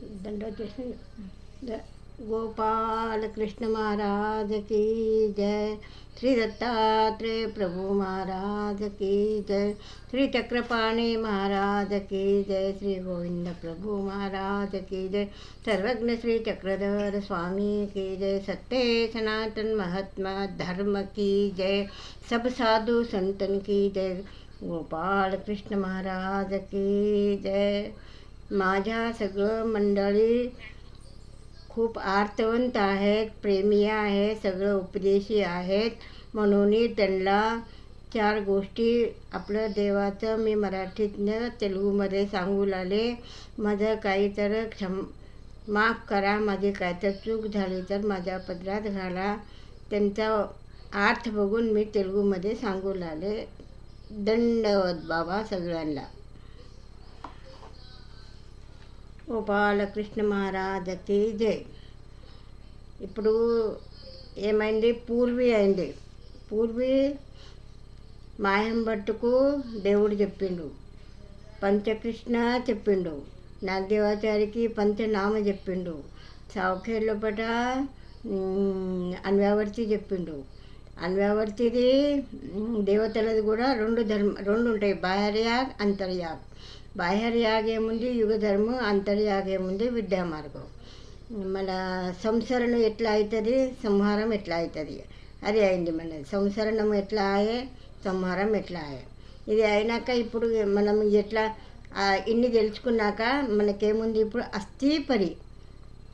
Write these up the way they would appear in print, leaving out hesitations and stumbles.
दंडवत చేసి गोपाल कृष्ण महाराज की जय। श्री दत्तात्रेय प्रभु महाराज की जय। श्री चक्रपाणि महाराज की जय। श्री गोविंद प्रभु महाराज की जय। सर्वज्ञ श्री चक्रधर स्वामी की जय। सत्य सनातन महात्मा धर्म की जय। सब साधु संतन की जय। गोपाल कृष्ण महाराज की जय। माझ्या सगळं मंडळी खूप आर्तवंत आहेत, प्रेमी आहेत, सगळं उपदेशी आहेत, म्हणून त्यांना 4 गोष्टी आपलं देवाचं मी मराठीतनं तेलुगूमध्ये सांगू लागले. माझं काही तर माफ करा, माझी काय तर चूक झाली तर माझ्या पदरात घाला. त्यांचा अर्थ बघून मी तेलुगूमध्ये सांगू लागले. दंडवत बाबा सगळ्यांना. గోపాల కృష్ణ మహారాజకి జై. ఇప్పుడు ఏమైంది, పూర్వీ అయింది. పూర్వీ మాయంభట్టుకు దేవుడు చెప్పిండు, పంచకృష్ణ చెప్పిండు, నాగదేవాచారికి పంచనామ చెప్పిండు, సావుఖేర్ లోపట అన్వ్యావర్తి చెప్పిండు. అన్వ్యావర్తిది దేవతలది కూడా 2 ఉంటాయి, బాహ్యయాగ్ అంతర్యాగ్. బాహ్యయాగ్ ఏముంది యుగధర్మ, అంతర్యాగ్ ఏముంది విద్యామార్గం. మన సంసరణం ఎట్లా అవుతుంది, సంహారం ఎట్లా అవుతుంది, అది అయింది. మన సంసరణం ఎట్లా ఆయే, సంహారం ఎట్లా ఆయే. ఇది అయినాక ఇప్పుడు మనం ఎట్లా ఇన్ని తెలుసుకున్నాక మనకేముంది, ఇప్పుడు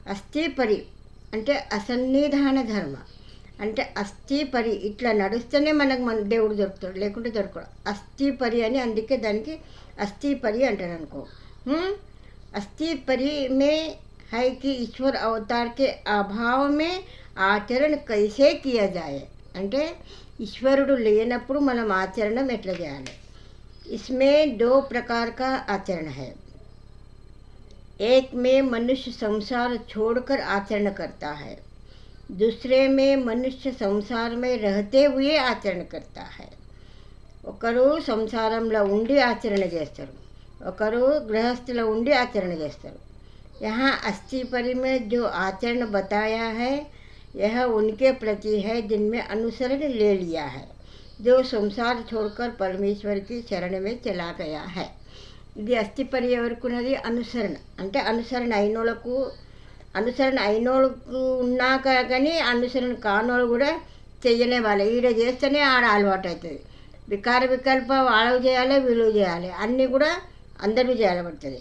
అస్థిపరి అంటే అసన్నిధాన ధర్మ. అంటే అస్థిపరి ఇట్లా నడుస్తేనే మనకు మన దేవుడు దొరుకుతాడు, లేకుంటే దొరకడు. అస్థిపరి అని అందుకే దానికి अस्थि अंటారు అనుకో. अस्थि में है कि ईश्वर अवतार के अभाव में ఆచరణ कैसे किया जाए. అంటే ఈశ్వరుడు లేనప్పుడు మనం ఆచరణ ఎట్లా చేయాలి. इसमें 2 प्रकार का आचरण है. एक में मनुष्य संसार छोड़कर आचरण करता है, दूसरे में मनुष्य संसार में रहते हुए आचरण करता है. ఒకరు సంసారంలో ఉండి ఆచరణ చేస్తారు, ఒకరు గృహస్థులో ఉండి ఆచరణ చేస్తారు. यहाँ अस्थि में जो आचरण बताया है यह उनके प्रति है जिनमें अनुसरण ले लिया है, जो संसार छोड़कर परमेश्वर की शरण में चला गया है. ఇది అస్థిపరి ఎవరికున్నది, అనుసరణ. అంటే అనుసరణ అయినోళ్ళకు ఉన్నాక కానీ అనుసరణ కానోళ్ళు కూడా చెయ్యనే వాళ్ళు. ఈడ చేస్తేనే ఆడ అలవాటు అవుతుంది. వికల్ప వాళ్ళకు చేయాలి, వీళ్ళు చేయాలి, అన్నీ కూడా అందరూ చేయాలబడుతుంది.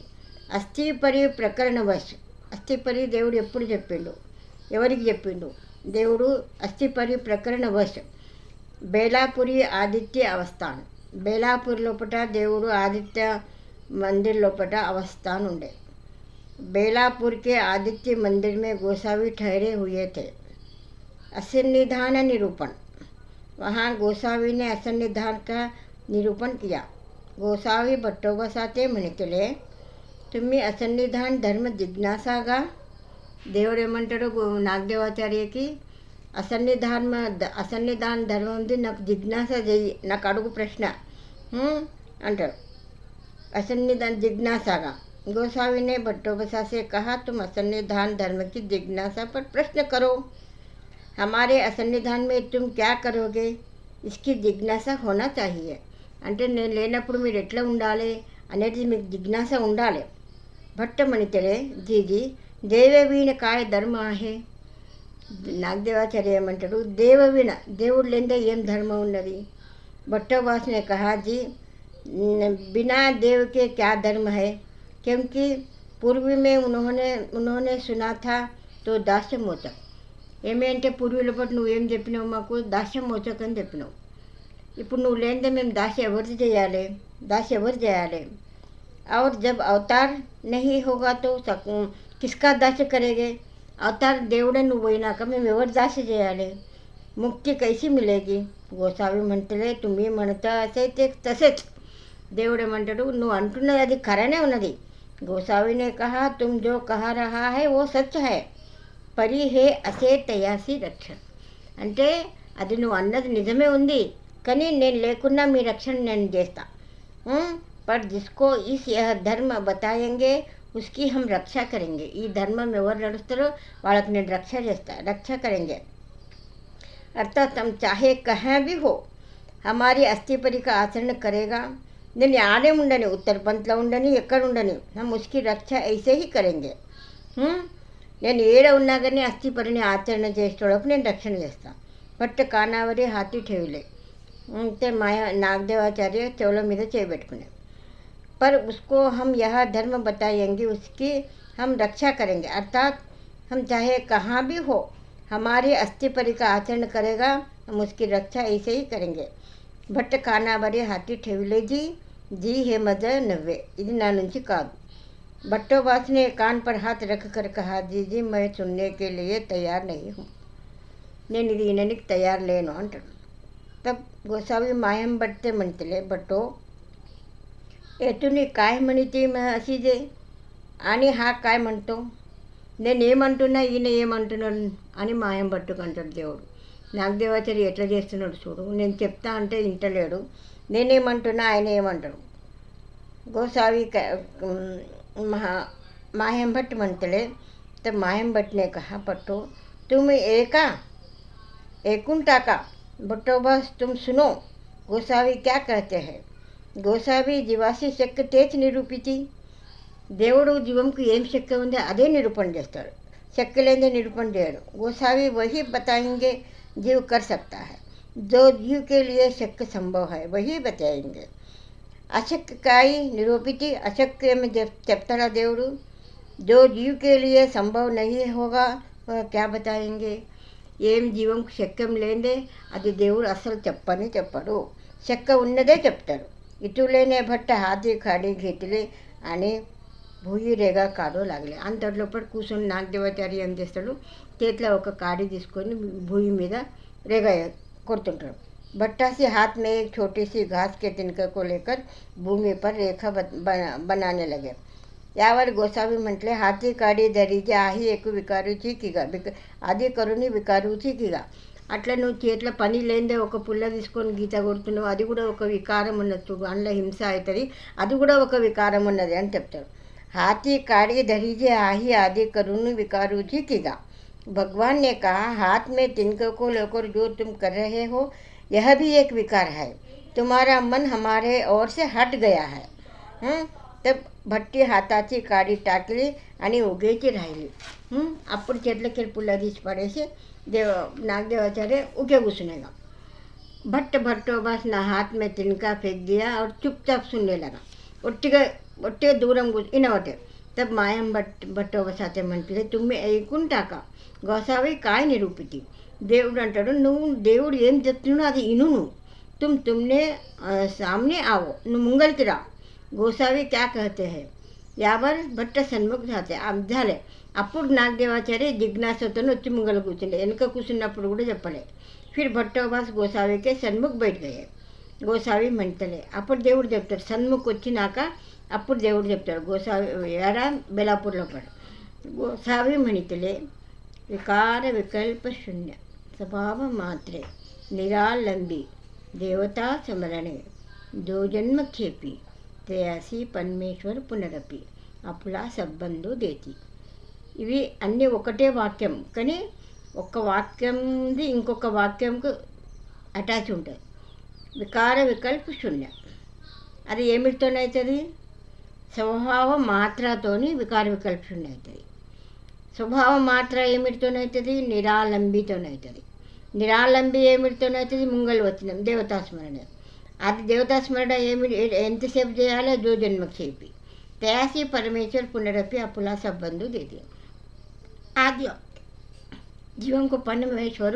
అస్థిపరి ప్రకరణ వశ్. అస్థిపరి దేవుడు ఎప్పుడు చెప్పిండు, ఎవరికి చెప్పిండు దేవుడు? అస్థిపరి ప్రకరణ వశ్. బేలాపురి ఆదిత్య అవస్థాన్. బేలాపూర్ లోపల దేవుడు ఆదిత్య మందిర్ లోపల అవస్థాన్ ఉండే. बेलापुर के आदित्य मंदिर में गोसावी ठहरे हुए थे. असन्निधान निरूपण. वहाँ गोसावी ने असन्निधान का निरूपण किया. गोसावी भट्टोबसाते म्हणितले, तुम्ही असन्निधान धर्म जिज्ञासागा. దేవుడు ఏమంటాడు నాగదేవాచార్యకి, అసన్నిధాన ధర్మం ఉంది, నాకు జిజ్ఞాస చెయ్యి, నాకు అడుగు ప్రశ్న అంటాడు. असन्निधान जिज्ञासागा. गोसावी ने भट्टोबसा से कहा, तुम असन्निधान धर्म की जिज्ञासा पर प्रश्न करो. हमारे असन्निधान में तुम क्या करोगे, इसकी जिज्ञासा होना चाहिए. అంటే నేను లేనప్పుడు మీరు ఎట్లా ఉండాలి అనేది మీకు జిజ్ఞాస ఉండాలి. భట్టమణితలే జీజీ దేవవీణ కాయ ధర్మ ఆహే. నాగదేవాచార్య ఏమంటాడు, దేవవీణ దేవుడు లేదే ఏం ధర్మం ఉన్నది. భట్టోబాస్నే కహా, జీ बिना देव के क्या धर्म है, क्योंकि पूर्व में उन्होंने सुना था तो दास्यमोचक. ఏమి అంటే పూర్వీల పాటు నువ్వేం చెప్పినావు, మాకు దాస్యమోచక్ అని చెప్పినావు. ఇప్పుడు నువ్వు లేనిదే మేము దాస్య ఎవరు చేయాలి. और जब अवतार नहीं होगा तो किसका दास्य करेंगे. అవతార్ దేవుడే నువ్వు పోయినాక మేము ఎవరు దాస్య చేయాలి. ముక్తి कैसी मिलेगी. गोसावी म्हणतలే, तुम्ही म्हणता असे ते तसेच. దేవుడు ఏమంటాడు, నువ్వు అంటున్నది అది కరనే ఉన్నది. గోసావినే కహా, తుమ్ జో కహా రహా హై ఓ సచ్ హై, పరి హే అసే తయాసి రక్షణ. అంటే అది నువ్వు అన్నది నిజమే ఉంది, కానీ నేను లేకున్నా మీ రక్షణ నేను చేస్తా. पर जिसको इस यह धर्म बताएंगे उसकी हम रक्षा करेंगे। ఈ ధర్మం ఎవరు నడుస్తారో వాళ్ళకి నేను రక్ష करेंगे। अर्थात हम चाहे कहाँ भी हो हमारी अस्थिपरी का आचरण करेगा। నేను ఆడే ఉండని ఉత్తర పంతలో ఉండని ఎక్కడ ఉండని हम उसकी रक्षा ऐसे ही करेंगे। నేను ఏడ ఉన్నా కానీ అస్థిపరిని ఆచరణ చేసేటప్పుడు నేను రక్షణ చేస్తాను। పట్ట కానావరి హాతి ठेवले అంటే మాయా నాగదేవాచార్య చెవుల మీద చేయబెట్టుకునే। पर उसको हम यह धर्म बताएंगे उसकी हम रक्षा करेंगे। अर्थात हम चाहे कहाँ भी हो हमारे अस्थिपरी का आचरण करेगा, हम उसकी रक्षा ऐसे ही करेंगे। भट्ट खानावरी हाथी ठेवले जी हे मज नव्वे। ఇది నా నుంచి కాదు। भट्टोबास ने कान पर हाथ रख कर कहा, जी मैं सुनने के लिए तैयार नहीं हूँ। నేను ఇది వినడానికి తయారు లేను అంటాడు। तब गोसावी मायम भट्टे म्हणतले, भट्टो तुम्ही काय म्हणते अशी जे आणि हा काय म्हणतो, నేనేమంటున్నా ఈయన ఏమంటున్నాడు అని మాయం పట్టుకుంటాడు దేవుడు। నాగదేవాచారి ఎట్లా చేస్తున్నాడు చూడు, నేను చెప్తా అంటే వింటలేడు, నేనేమంటున్నా ఆయన ఏమంటాడు। गोसावी मायम भट्ट म्हणतले। तर मायम भट्टने कहा, पट्टो तुम एकूण टाका। भट्टोबास तुम सुनो गोसावी क्या कहते हैं। గోసావి జీవాసి శక్తి తేచి నిరూపితి। దేవుడు జీవంకు ఏం శక్తి ఉందో అదే నిరూపణ చేస్తాడు, శక్తి లేదే నిరూపణ చేయడు। गोसावी वही बताएंगे जीव कर सकता है, जो जीव के लिए शक्ति संभव है वही बताएंगे। अशक्य काई निरूपिति, अशक्य में చెప్తాడా దేవుడు, जो जीव के लिए संभव नहीं होगा वह क्या बताएंगे। ఏం జీవంకు శక్యం లేదే అది దేవుడు అసలు చెప్పడు, శక్తి ఉన్నదే చెప్తాడు। इटुलेने भट्ट हाती काडी घेतले आणि भुई रेगा काढू लागले। అంతలోపల కూర్చొని నాగదేవాచారి ఏం చేస్తాడు, చేతిలో ఒక కాడి తీసుకొని భూమి మీద रेगा కొడుతుంటాడు। भट्टा से हाथ में एक छोटी सी घास के तिनके को लेकर भूमि पर रेखा बनाने लगे। यावर गोसावी म्हटले, हाती काडी धरीचे आहे एक विकारूची किगा, आधी करूनी विकारूची किगा। అట్లా నువ్వు చేతిలో పని లేదే ఒక పుల్ల తీసుకొని గీత కొడుతున్నావు, అది కూడా ఒక వికారం ఉన్నది చూడు, అందులో హింస అవుతుంది, అది కూడా ఒక వికారం ఉన్నది అని చెప్తాడు। हाथी काड़ी धरीजे आही आदि करुण विकारूची किगा। भगवान ने कहा, हाथ में तिनके को लेकर जो तुम कर रहे हो यह भी एक विकार है, तुम्हारा मन हमारे ओर से हट गया है। तब भट्टी हाताची काडी टाकली आणि उगेची राहिली। అప్పుడు చెట్లకి పుల్ల తీసి పడేసి नागदेवाचार्य उगे घुसनेगा। भट्ट भट्टोबास ने हाथ में तिनका फेंक दिया और चुपचाप सुनने लगा। ఒట్టిగా దూరం వినవటే। तब मायम भट्टोबास आते म्हटले, तुम्ही ऐकून टाका गोसावी काय निरूपिती। దేవుడు అంటాడు, నువ్వు దేవుడు ఏం చెప్తున్నాడో అది ఇను నువ్వు। तुमने सामने आओ, నువ్వు ముంగలికి రా। गोसावी क्या कहते हैं। यावर भट्ट सन्मुख जाते झाले। అప్పుడు నాగదేవాచార్య జిజ్ఞాసతో వచ్చి ముంగలు కూర్చుండే, వెనుక కూర్చున్నప్పుడు కూడా చెప్పలే। फिर भट्टोबास गोसावी के सन्मुख बैठ गए। गोसावी म्हणतలే, అప్పుడు దేవుడు చెప్తాడు, సన్ముఖ్ వచ్చినాక అప్పుడు దేవుడు చెప్తాడు। गोसावी यारा बेलापूरలో పడు। गोसावी म्हणतలే, विकार विकल्प शून्य स्वभाव मात्रे निरालंबी देवता स्मरणे जो जन्म खेपी ते असी परमेश्वर पुनरपि आपला संबंधो देती। ఇవి అన్నీ ఒకటే వాక్యం, కానీ ఒక్క వాక్యంది ఇంకొక వాక్యంకు అటాచ్ ఉంటుంది। వికార వికల్ప శూన్య, అది ఏమిటితోనవుతుంది, స్వభావ మాత్రతోని వికార వికల్ప శూన్య అవుతుంది। స్వభావ మాత్ర ఏమిటితోనవుతుంది, నిరాలంబితోనవుతుంది। నిరాలంబి ఏమిటితోనవుతుంది, ముంగలు వచ్చినాం దేవతాస్మరణ। అది దేవతాస్మరణ ఎంతసేపు చేయాలి, జో జన్మక్షేపి తయాసి పరమేశ్వర్ పునరపి అప్పులా సంబంధు దేతి। आदि जीवन को परमेश्वर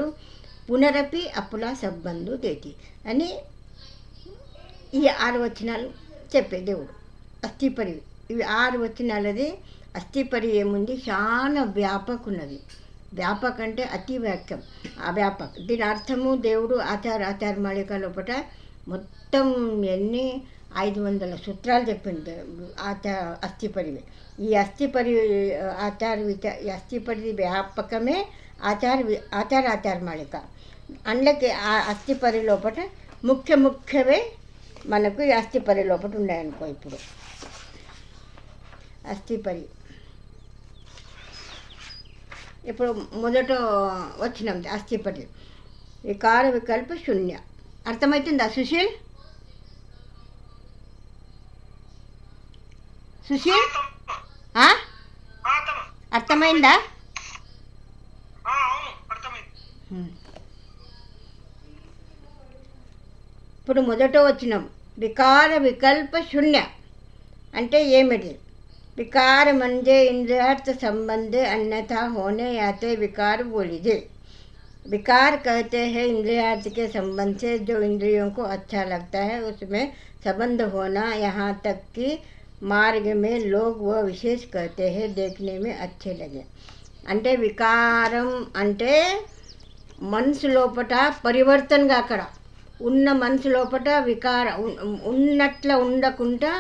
पुनरपि అప్పులా సంబంధు దేతి అని ఈ 6 వచనాలు చెప్పే దేవుడు। అస్థిపరి ఇవి 6 వచనాలది। అస్థిపరి ఏముంది, చాలా వ్యాపక ఉన్నది। వ్యాపక అంటే అతి వాక్యం, ఆ వ్యాపక దీని అర్థము దేవుడు ఆచార మాళిక లోపల మొత్తం ఎన్ని 500 సూత్రాలు చెప్పింది అస్థిపరివి। ఈ అస్థిపరి వ్యాపకమే ఆచార మాళిక। అందుకే ఆ అస్థిపరి లోపల ముఖ్యమే మనకు ఈ అస్థిపరి లోపల ఉన్నాయనుకో। ఇప్పుడు అస్థిపరి. ఇప్పుడు మొదట వచ్చినాం అస్థిపరి. వికార వికల్ప శూన్య. అర్థమవుతుందా సుశీల్? సుశీల్ అర్థమైందా? ఇప్పుడు మొదట వచ్చినాం వికార వికల్ప శూన్య అంటే ఏమిటి? विकार म्हणजे इंद्रियार्थ संबंध अन्यथा होने आते विकार बोलीजिए। विकार कहते हैं इंद्रियार्थ के संबंध से जो इंद्रियों को अच्छा लगता है उसमें संबंध होना, यहाँ तक कि मार्ग में लोग वह विशेष कहते हैं देखने में अच्छे लगे। అంటే వికారం అంటే మనసు లోపట పరివర్తనగా అక్కడ ఉన్న మనసు లోపట వికారం ఉన్నట్ల ఉండకుండా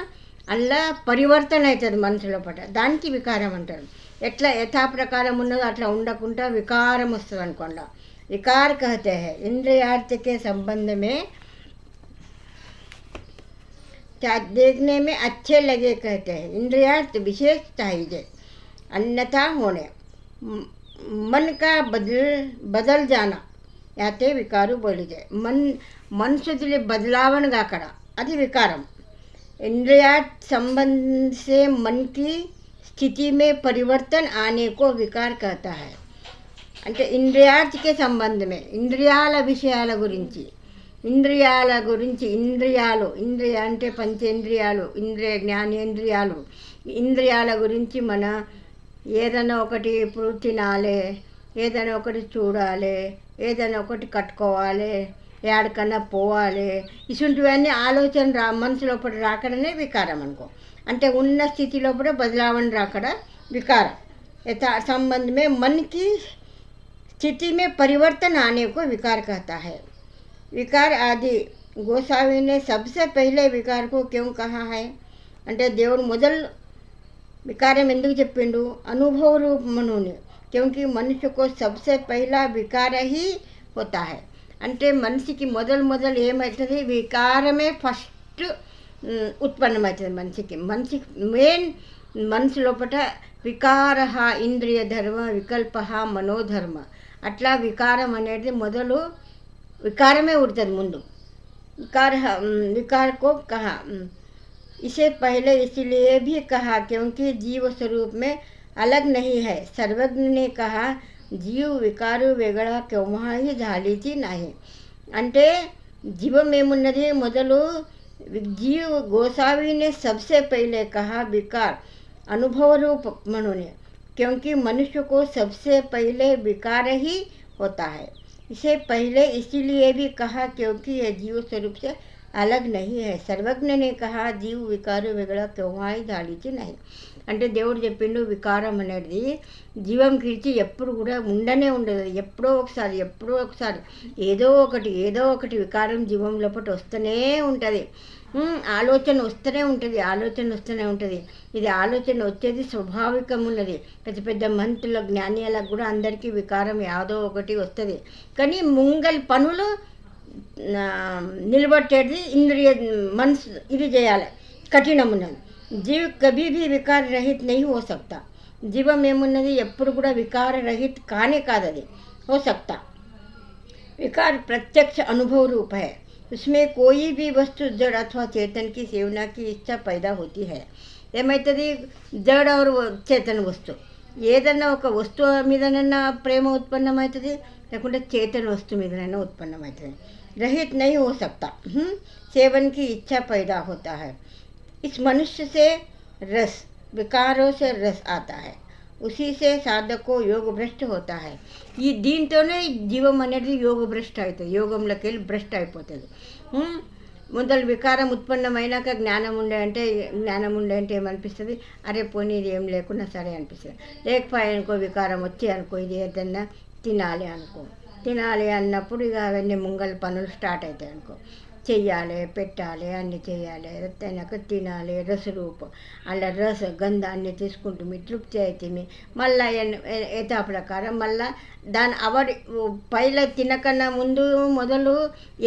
అలా పరివర్తన అవుతుంది మనసు లోపట, దానికి వికారం అంటారు. ఎట్లా యథాప్రకారం ఉన్నదో అట్లా ఉండకుండా వికారం వస్తుంది అనుకోండి. विकार कहते हैं इंद्रियार्थ के संबंध में देखने में अच्छे लगे कहते हैं। इंद्रियार्थ विशेष चाहिए, अन्यथा होने मन का बदल जाना याते विकार बोली जाए। मनसुदली बदलावनगा अక్కడ అది వికారం. इंद्रियार्थ संबंध से मन की स्थिति में परिवर्तन आने को विकार कहता है। అంటే ఇంద్రియార్థకే సంబంధమే, ఇంద్రియాల విషయాల గురించి ఇంద్రియాలు అంటే పంచేంద్రియాలు, జ్ఞానేంద్రియాలు, ఇంద్రియాల గురించి మన ఏదైనా ఒకటి ఇప్పుడు తినాలి, ఏదైనా ఒకటి చూడాలి, ఏదైనా ఒకటి కట్టుకోవాలి, ఎక్కడికన్నా పోవాలి, ఇటువంటివన్నీ ఆలోచన మనసు లోపల రాకడనే వికారం అనుకో. అంటే ఉన్న స్థితి లోపల బదలావణ రాకడ వికారం. संबंध में मन की स्थिति में परिवर्तन आने को विकार कहता है। विकार आदि गोसावी ने सबसे पहले विकार को क्यों कहा है అంటే దేవుడు మొదలు వికారం ఎందుకు చెప్పిండు? అనుభవ రూపమును. क्योंकि मनुष्य को सबसे पहला विकार ही होता है. అంటే మనిషికి మొదలు ఏమవుతుంది? వికారమే ఫస్ట్ ఉత్పన్నమవుతుంది మనిషికి మెయిన్ మనసు లోపల వికార ఇంద్రియ ధర్మ వికల్ప మనోధర్మ అట్లా వికారం అనేది మొదలు వికారమే ఉడుతుంది ముందు. विकार को कहा, इसे पहले इसलिए भी कहा क्योंकि जीव स्वरूप में अलग नहीं है। सर्वज्ञ ने कहा जीव विकारू वेगळा केव्हाही झालीची नाही. అంటే జీవం ఏమున్నది మొదలు जीव गोसावी ने सबसे पहले कहा विकार अनुभव रूप म्हणून, क्योंकि मनुष्य को सबसे पहले विकार ही होता है। इसे पहले इसीलिए भी कहा क्योंकि यह जीव स्वरूप से अलग नहीं है। सर्वज्ञ ने कहा जीव विकारू वेगळा केव्हाही झालीची नाही. అంటే దేవుడు చెప్పిండు వికారం అనేది జీవం కిడిచి ఎప్పుడు కూడా ఉండనే ఉండదు. ఎప్పుడో ఒకసారి ఏదో ఒకటి వికారం జీవం లోపల వస్తూనే ఉంటుంది. ఆలోచన వస్తూనే ఉంటుంది. ఇది ఆలోచన వచ్చేది స్వాభావికం ఉన్నది. పెద్ద మంత్రుల జ్ఞానిలకు కూడా అందరికీ వికారం యాదో ఒకటి వస్తుంది. కానీ ముంగల్ పనులు నిలబట్టేది ఇంద్రియ మనసు ఇది చేయాలి, కఠినం ఉన్నది. जीव कभी भी विकार रहित नहीं हो सकता. जीवम ఏమున్నది ఎప్పుడు కూడా వికార రహిत కానే కాదది हो सकता. विकार प्रत्यक्ष अनुभव रूप है. उसमें कोई भी वस्तु जड़ अथवा चेतन की सेवना की इच्छा पैदा होती है. ఏమవుతుంది? జड़ और చేతన వస్తు ఏదన్నా ఒక వస్తువు మీదనన్నా ప్రేమ ఉత్పన్నమవుతుంది, లేకుంటే చేతన వస్తువు మీదనైనా ఉత్పన్నమవుతుంది. रहित नहीं हो सकता. सेवन की इच्छा पैदा होता है. इस मनुष्य से रस, विकारों से रस आता है, उसी से साधक को योग भ्रष्ट होता है. ఈ దీంతోనే జీవం అనేది యోగ భ్రష్ట అవుతుంది, యోగంలోకి వెళ్ళి భ్రష్ట అయిపోతుంది. మొదలు వికారం ఉత్పన్నమైనాక జ్ఞానం ఉండే అంటే ఏమనిపిస్తుంది? అరే పోనీ ఇది ఏం లేకున్నా సరే అనిపిస్తుంది. లేకపోయా అనుకో వికారం వచ్చి అనుకో ఇది ఏదన్నా తినాలి అన్నప్పుడు ఇక అవన్నీ ముంగల్ పనులు స్టార్ట్ అవుతాయి అనుకో. చెయ్యాలి, పెట్టాలి, అన్నీ చేయాలి, తినక తినాలి, రసరూపం అలా రస గంధ అన్నీ తీసుకుంటూ మీ తృప్తి అయితే మళ్ళీ యథా ప్రకారం మళ్ళీ దాని అవడి పైల తినకన్నా ముందు మొదలు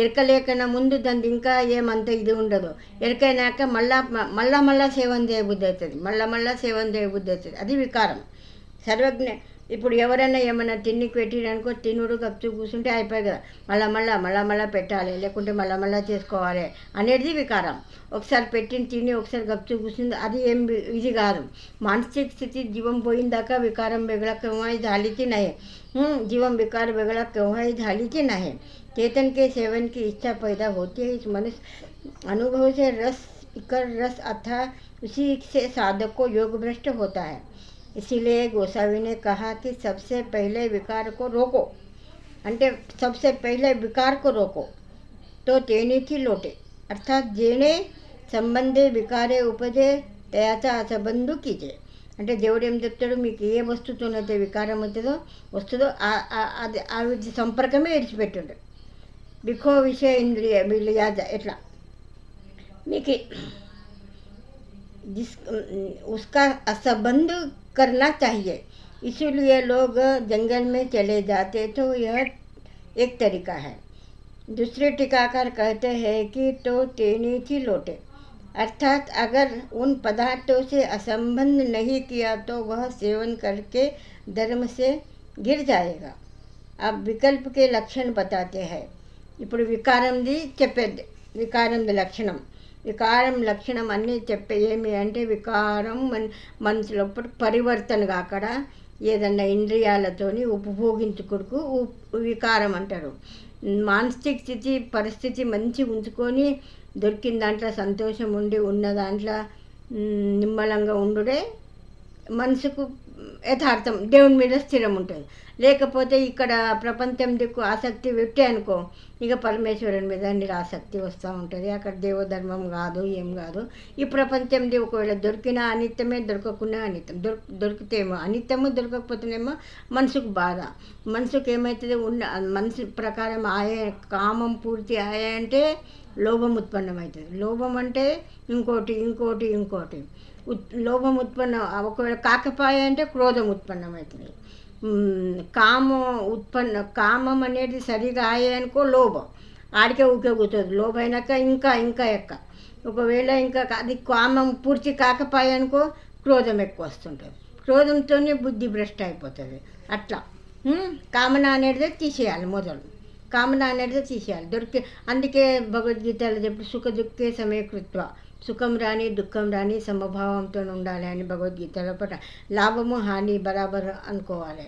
ఎరకలేకన్నా ముందు దాని ఇంకా ఏమంత ఇది ఉండదు. ఎరకైనాక మళ్ళా సేవన చేయబుద్ధి అవుతుంది, మళ్ళా సేవన చేయబుద్ధి అవుతుంది. అది వికారం. సర్వజ్ఞ ఇప్పుడు ఎవరైనా ఏమైనా తిన్నికి పెట్టిరనుకో, తినుడు గప్చు కూర్చుంటే అయిపోయి కదా, మళ్ళా పెట్టాలి, లేకుంటే మళ్ళా చేసుకోవాలి అనేది వికారం. ఒకసారి పెట్టిన తిని ఒకసారి గప్చు కూర్చుంది అది ఏం ఇది కాదు. मानसिक स्थिति जीवन पोईंदाका विकारम वेगळा केव्हाही झालीची नाही. जीवन विकार वेगळा केव्हाही झालीची नाही. चेतन के सेवन की इच्छा पैदा होती है. इस मनुष्य अनुभव से रस इकर रस अथा उसी से साधक को योग भ्रष्ट होता है. इसीलिए गोसावी ने कहा कि सबसे पहले विकार को रोको. అంటే सबसे पहले विकार को रोको तो तेनेची लोटे. अर्थात जेणे संबंधे विकारे उपजे त्याचा असंबंध कीजे. అంటే దేవుడు ఏం చెప్తాడు, మీకు ఏ వస్తువుతోనైతే వికారం వస్తుందో అది ఆ సంపర్కమే విడిచిపెట్టుండు. బిఖో విషయ ఇంద్రియ విలియాజ ఎట్లా మీకు जिस उसका असंबंध करना चाहिए. इसीलिए लोग जंगल में चले जाते तो यह एक तरीका है. दूसरे टीकाकार कहते हैं कि तो तेनेची लोटे. अर्थात अगर उन पदार्थों से असंबंध नहीं किया तो वह सेवन करके धर्म से गिर जाएगा. अब विकल्प के लक्षण बताते हैं. ఇప్పుడు వికారంది చెప్పేది, వికారంది లక్షణం. వికారం లక్షణం అన్నీ చెప్పే ఏమి అంటే వికారం మనసులో పరివర్తన కాకడ ఏదన్నా ఇంద్రియాలతోని ఉపభోగించుకుడుకు వికారం అంటారు. మానసిక స్థితి పరిస్థితి మంచి ఉంచుకొని దొరికిన దాంట్లో సంతోషం ఉండి ఉన్న దాంట్లో నిమ్మలంగా ఉండుడే మనసుకు యథార్థం, దేవుని మీద స్థిరం ఉంటుంది. లేకపోతే ఇక్కడ ప్రపంచం దిక్కు ఆసక్తి పెట్టి అనుకో, ఇక పరమేశ్వరుని మీద నిరాసక్తి వస్తూ ఉంటుంది. అక్కడ దేవధర్మం కాదు, ఏం కాదు. ఈ ప్రపంచంది ఒకవేళ దొరికినా అనిత్యమే, దొరకకున్నా అనిత్యం. దొరికితేమో అనిత్యము, దొరకకపోతేనేమో మనసుకు బాధ. మనసుకు ఏమవుతుంది, మనసు ప్రకారం కామం పూర్తి అంటే లోభం ఉత్పన్నమవుతుంది. లోభం అంటే ఇంకోటి లోభం ఒకవేళ కాకపాయ అంటే క్రోధం ఉత్పన్నమవుతుంది. కామం అనేది సరిగా అనుకో లోభం ఆడికే ఊకే కూర్చోదు. లోభం అయినాక ఇంకా ఎక్క. ఒకవేళ ఇంకా అది కామం పూర్తి కాకపాయ అనుకో క్రోధం ఎక్కువ వస్తుంటుంది. క్రోధంతోనే బుద్ధి భ్రష్ట అయిపోతుంది. అట్లా కామన అనేది తీసేయాలి. మొదలు కామన అనేది తీసేయాలి. అందుకే భగవద్గీతలో చెప్పి సుఖ దుఃఖే సమయకృత్వ, సుఖం రాని దుఃఖం రాని సమభావంతో ఉండాలి అని భగవద్గీతలో లాభము హాని బరాబర్ అనుకోవాలి.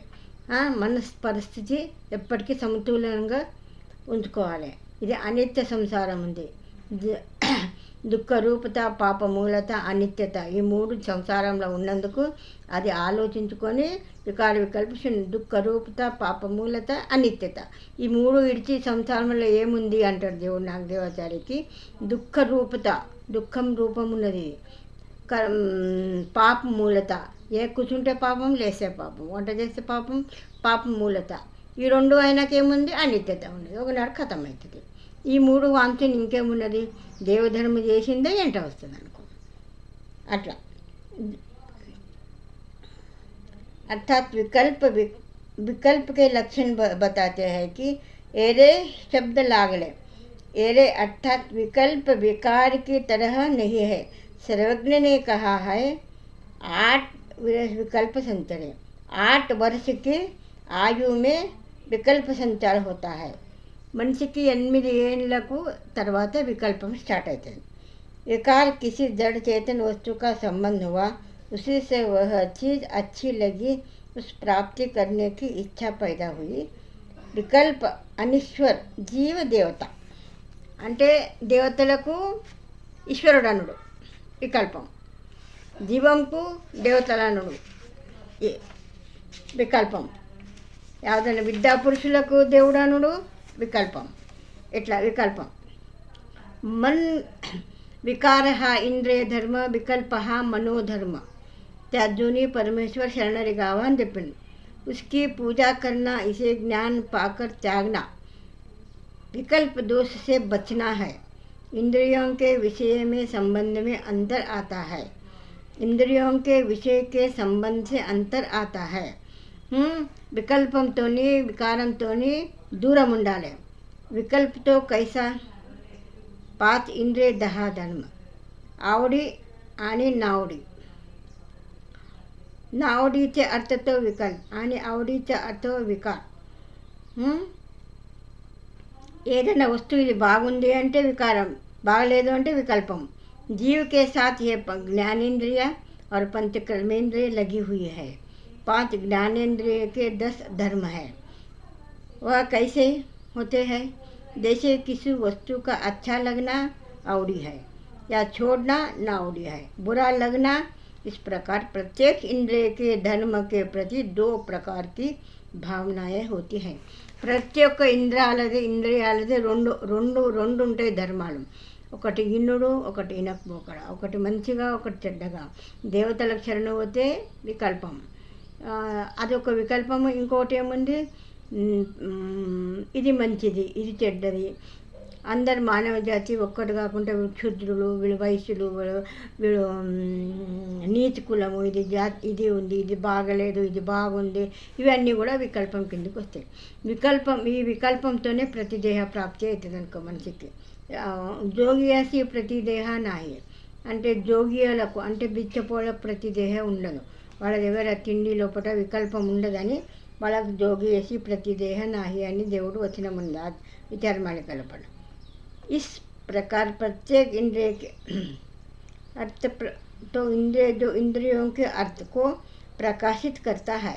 మన పరిస్థితి ఎప్పటికీ సమతులంగా ఉంచుకోవాలి. ఇది అనిత్య సంసారం ఉంది. దుఃఖ రూపత, పాప మూలత, అనిత్యత, ఈ మూడు సంసారంలో ఉన్నందుకు అది ఆలోచించుకొని వికార వికల్ప దుఃఖ రూపత, పాప మూలత, అనిత్యత, ఈ మూడు విడిచి సంసారంలో ఏముంది అంటారు దేవుడు నాగదేవాచార్యకి. దుఃఖ రూపత, దుఃఖం రూపం ఉన్నది. పాప మూలత, కూర్చుంటే పాపం, లేస్తే పాపం, వంట చేస్తే పాపం మూలత. ఈ రెండు అయినాకేముంది, అనిత్యత ఉన్నది. ఒకనాడు ఖతం అవుతుంది. ఈ మూడు వాంఛన ఇంకేమున్నది, దేవధర్మ చేసిందే ఎంట వస్తుంది అనుకో. అట్లా अर्थात विकल्प के लक्षण बताते हैं कि एरे शब्द लागले. एरे अर्थात विकल्प विकार की तरह नहीं है. सर्वज्ञ ने कहा है 8 विकल्प संचरे. 8 वर्ष की आयु में विकल्प संचार होता है. మనిషికి 8 ఏళ్లకు తర్వాత వికల్పం స్టార్ట్ అవుతుంది. विकार किसी जड़ चेतन वस्तु का संबंध हुआ, उसी से वह चीज़ अच्छी लगी, उस प्राप्ति करने की इच्छा पैदा हुई. विकल्प अनीश्वर जीव देवता అంటే దేవతలకు ఈశ్వరుడు అనుడు వికల్పం, జీవంకు దేవతల అనుడు వికల్పం. యాదన విద్యా పురుషులకు దేవుడు అనుడు వికల్పం. ఇట్లా వికల్పం. मन विकार इंद्रिय धर्म, विकल्प मनोधर्म. त्याजूनी परमेश्वर शरणरी गावा అని చెప్పింది. उसकी पूजा करना, इसे ज्ञान पाकर त्यागना. विकल्प दोष से बचना है. इंद्रियों के विषय में संबंध में अंतर आता है। इंद्रियों के विषय के संबंध से अंतर आता है. వికల్పంతోని వికారంతోని దూరం ఉండాలి. వికల్పతో కైసా 5 इंद्रिय 10 धर्म. आवडी आणि नावडी. नावडीचे अर्थ तो विकल्प आणि आवडीचा अर्थ विकार. ఏదైనా వస్తువు ఇది బాగుంది అంటే వికారం, బాగలేదు అంటే వికल्पम. जीव के साथ ये ज्ञानेंद्रिय और पंच कर्मेंद्रिय लगी हुई है. 5 ज्ञानेंद्रिय के 10 धर्म है. वह कैसे होते हैं? जैसे किसी वस्तु का अच्छा लगना आवड़ी है या छोड़ना नावड़ी है, बुरा लगना. इस प्रकार प्रत्येक इंद्रिय के धर्म के प्रति 2 प्रकार की భావనాయే होती है. ప్రతి ఒక్క ఇంద్రియాలది రెండు ఉంటాయి ధర్మాలు. ఒకటి ఇన్నుడు, ఒకటి ఇనకపోకడ, ఒకటి మంచిగా, ఒకటి చెడ్డగా. దేవతలకు శరణు పోతే వికల్పం, అదొక వికల్పము. ఇంకోటి ఏముంది, ఇది మంచిది, ఇది చెడ్డది. అందరు మానవ జాతి ఒక్కటి కాకుండా వీళ్ళు క్షుద్రులు, వీళ్ళు వైశ్యులు, వీళ్ళు నీచ కులము, ఇది ఉంది, ఇది బాగలేదు, ఇది బాగుంది. ఇవన్నీ కూడా వికల్పం కిందకి వస్తాయి. ఈ వికల్పంతోనే ప్రతిదేహ ప్రాప్తి అవుతుంది అనుకో మనిషికి. జోగియాసి ప్రతిదేహ నాయి అంటే జోగియాలకు అంటే బిచ్చపోళ్ళకు ప్రతిదేహ ఉండదు. వాళ్ళ దగ్గర తిండి లోపల వికల్పం ఉండదని వాళ్ళకు జోగియేసి ప్రతిదేహ నాహి అని దేవుడు వచనం ఉంది విచారమాలి కలపడం. इस प्रकार प्रत्येक इंद्रिय के अर्थ तो इंद्रियों के अर्थ को प्रकाशित करता है,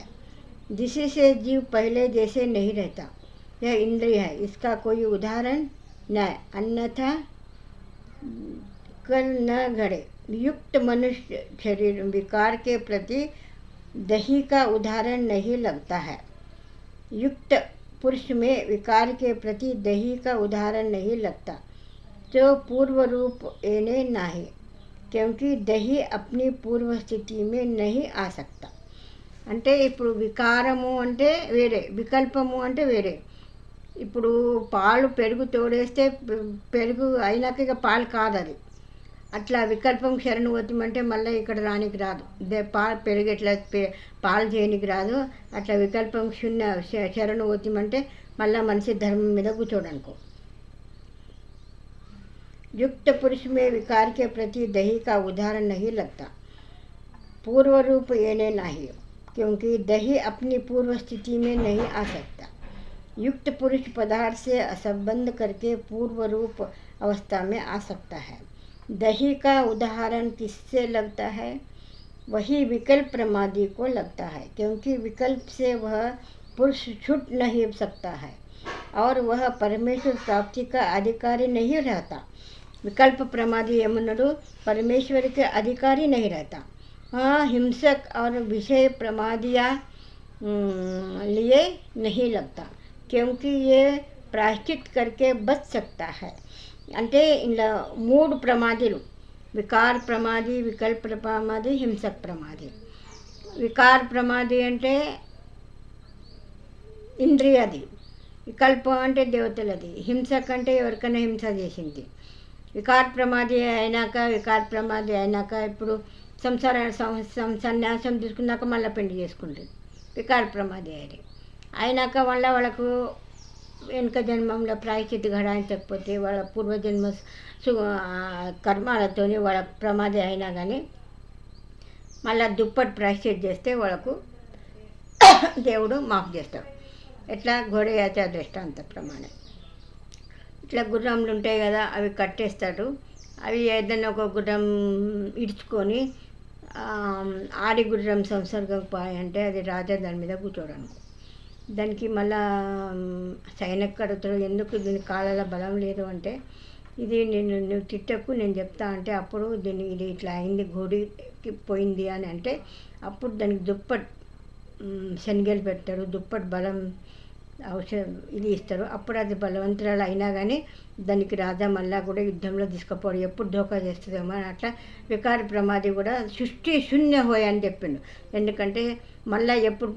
जिससे जीव पहले जैसे नहीं रहता. यह इंद्रिय है, इसका कोई उदाहरण न, अन्यथा कर न घड़े. युक्त मनुष्य शरीर विकार के प्रति दही का उदाहरण नहीं लगता है. युक्त पुरुष में विकार के प्रति दही का उदाहरण नहीं लगता, तो पूर्व रूप एने नाही, क्योंकि दही अपनी पूर्व स्थिति में नहीं आ सकता. అంటే ఇప్పుడు వికారము అంటే వేరే, వికల్పము అంటే వేరే. ఇప్పుడు పాలు పెరుగు తోడేస్తే పెరుగు అయినాక ఇక పాలు కాదు అది. అట్లా వికల్పం శరణు పోతామంటే మళ్ళీ ఇక్కడ రానికి రాదు. పెరుగు ఎట్లా పాలు చేయనికి రాదు, అట్లా వికల్పం శరణు పోతామంటే మళ్ళీ మనిషి ధర్మం మీద కూర్చోడనుకో. युक्त पुरुष में विकार के प्रति दही का उदाहरण नहीं लगता, पूर्व रूप येने नहीं, क्योंकि दही अपनी पूर्व स्थिति में नहीं आ सकता. युक्त पुरुष पदार्थ से असंबंध करके पूर्व रूप अवस्था में आ सकता है. दही का उदाहरण किससे लगता है? वही विकल्प प्रमादी को लगता है, क्योंकि विकल्प से वह पुरुष छूट नहीं सकता है और वह परमेश्वर प्राप्ति का अधिकारी नहीं रहता. विकल्प प्रमादी यमुनडु परमेश्वर के अधिकारी नहीं रहता. हिंसक और विषय प्रमादिया लिए नहीं लगता, क्योंकि ये प्रायश्चित करके बच सकता है. అంటే ఇలా 3 ప్రమాదాలు, వికార్ ప్రమాది, వికల్ప ప్రమాది, హింసక్ ప్రమాది. వికార్ ప్రమాది అంటే ఇంద్రియాది, వికల్పం అంటే దేవతలది, హింసక్ అంటే ఎవరికైనా హింస చేసింది. వికార్ ప్రమాది అయినాక ఇప్పుడు సన్యాసం తీసుకున్నాక మళ్ళీ పెళ్లి చేసుకుంటుంది. వికార్ ప్రమాది అయినాక వాళ్ళకు వెనుక జన్మంలో ప్రాయశ్చిత్తి ఘడాయించకపోతే వాళ్ళ పూర్వజన్మ కర్మాలతో వాళ్ళ ప్రమాది అయినా కానీ మళ్ళీ దుప్పటి ప్రాయశ్చిత్తి చేస్తే వాళ్ళకు దేవుడు మాఫ్ చేస్తాడు. ఎట్లా ఘోడయాచ దృష్టాంత ప్రమాణం. ఇట్లా గుర్రంలు ఉంటాయి కదా, అవి కట్టేస్తాడు. అవి ఏదైనా ఒక గుర్రం ఇడ్చుకొని ఆడి గుర్రం సంసర్గం అంటే అది రాజా దాని మీద కూర్చోడానికి. దానికి మళ్ళా సైనిక్ అడుగుతాడు, ఎందుకు దీని కాళ్ళలో బలం లేదు అంటే, ఇది నువ్వు తిట్టకు, నేను చెప్తా అంటే అప్పుడు ఇది ఇట్లా అయింది, ఘోడికి పోయింది అని అంటే అప్పుడు దానికి దుప్పటి శనగలు పెడతాడు. దుప్పటి బలం ఔషధం ఇది ఇస్తారు. అప్పుడు అది బలవంతురాలు అయినా కానీ దానికి రాజా మళ్ళా కూడా యుద్ధంలో తీసుకుపోవడం ఎప్పుడు ధోకా చేస్తుందేమో అని అట్లా వికార ప్రమాది కూడా సృష్టి శూన్య హోయ్ అని చెప్పిండు. ఎందుకంటే మళ్ళీ ఎప్పుడు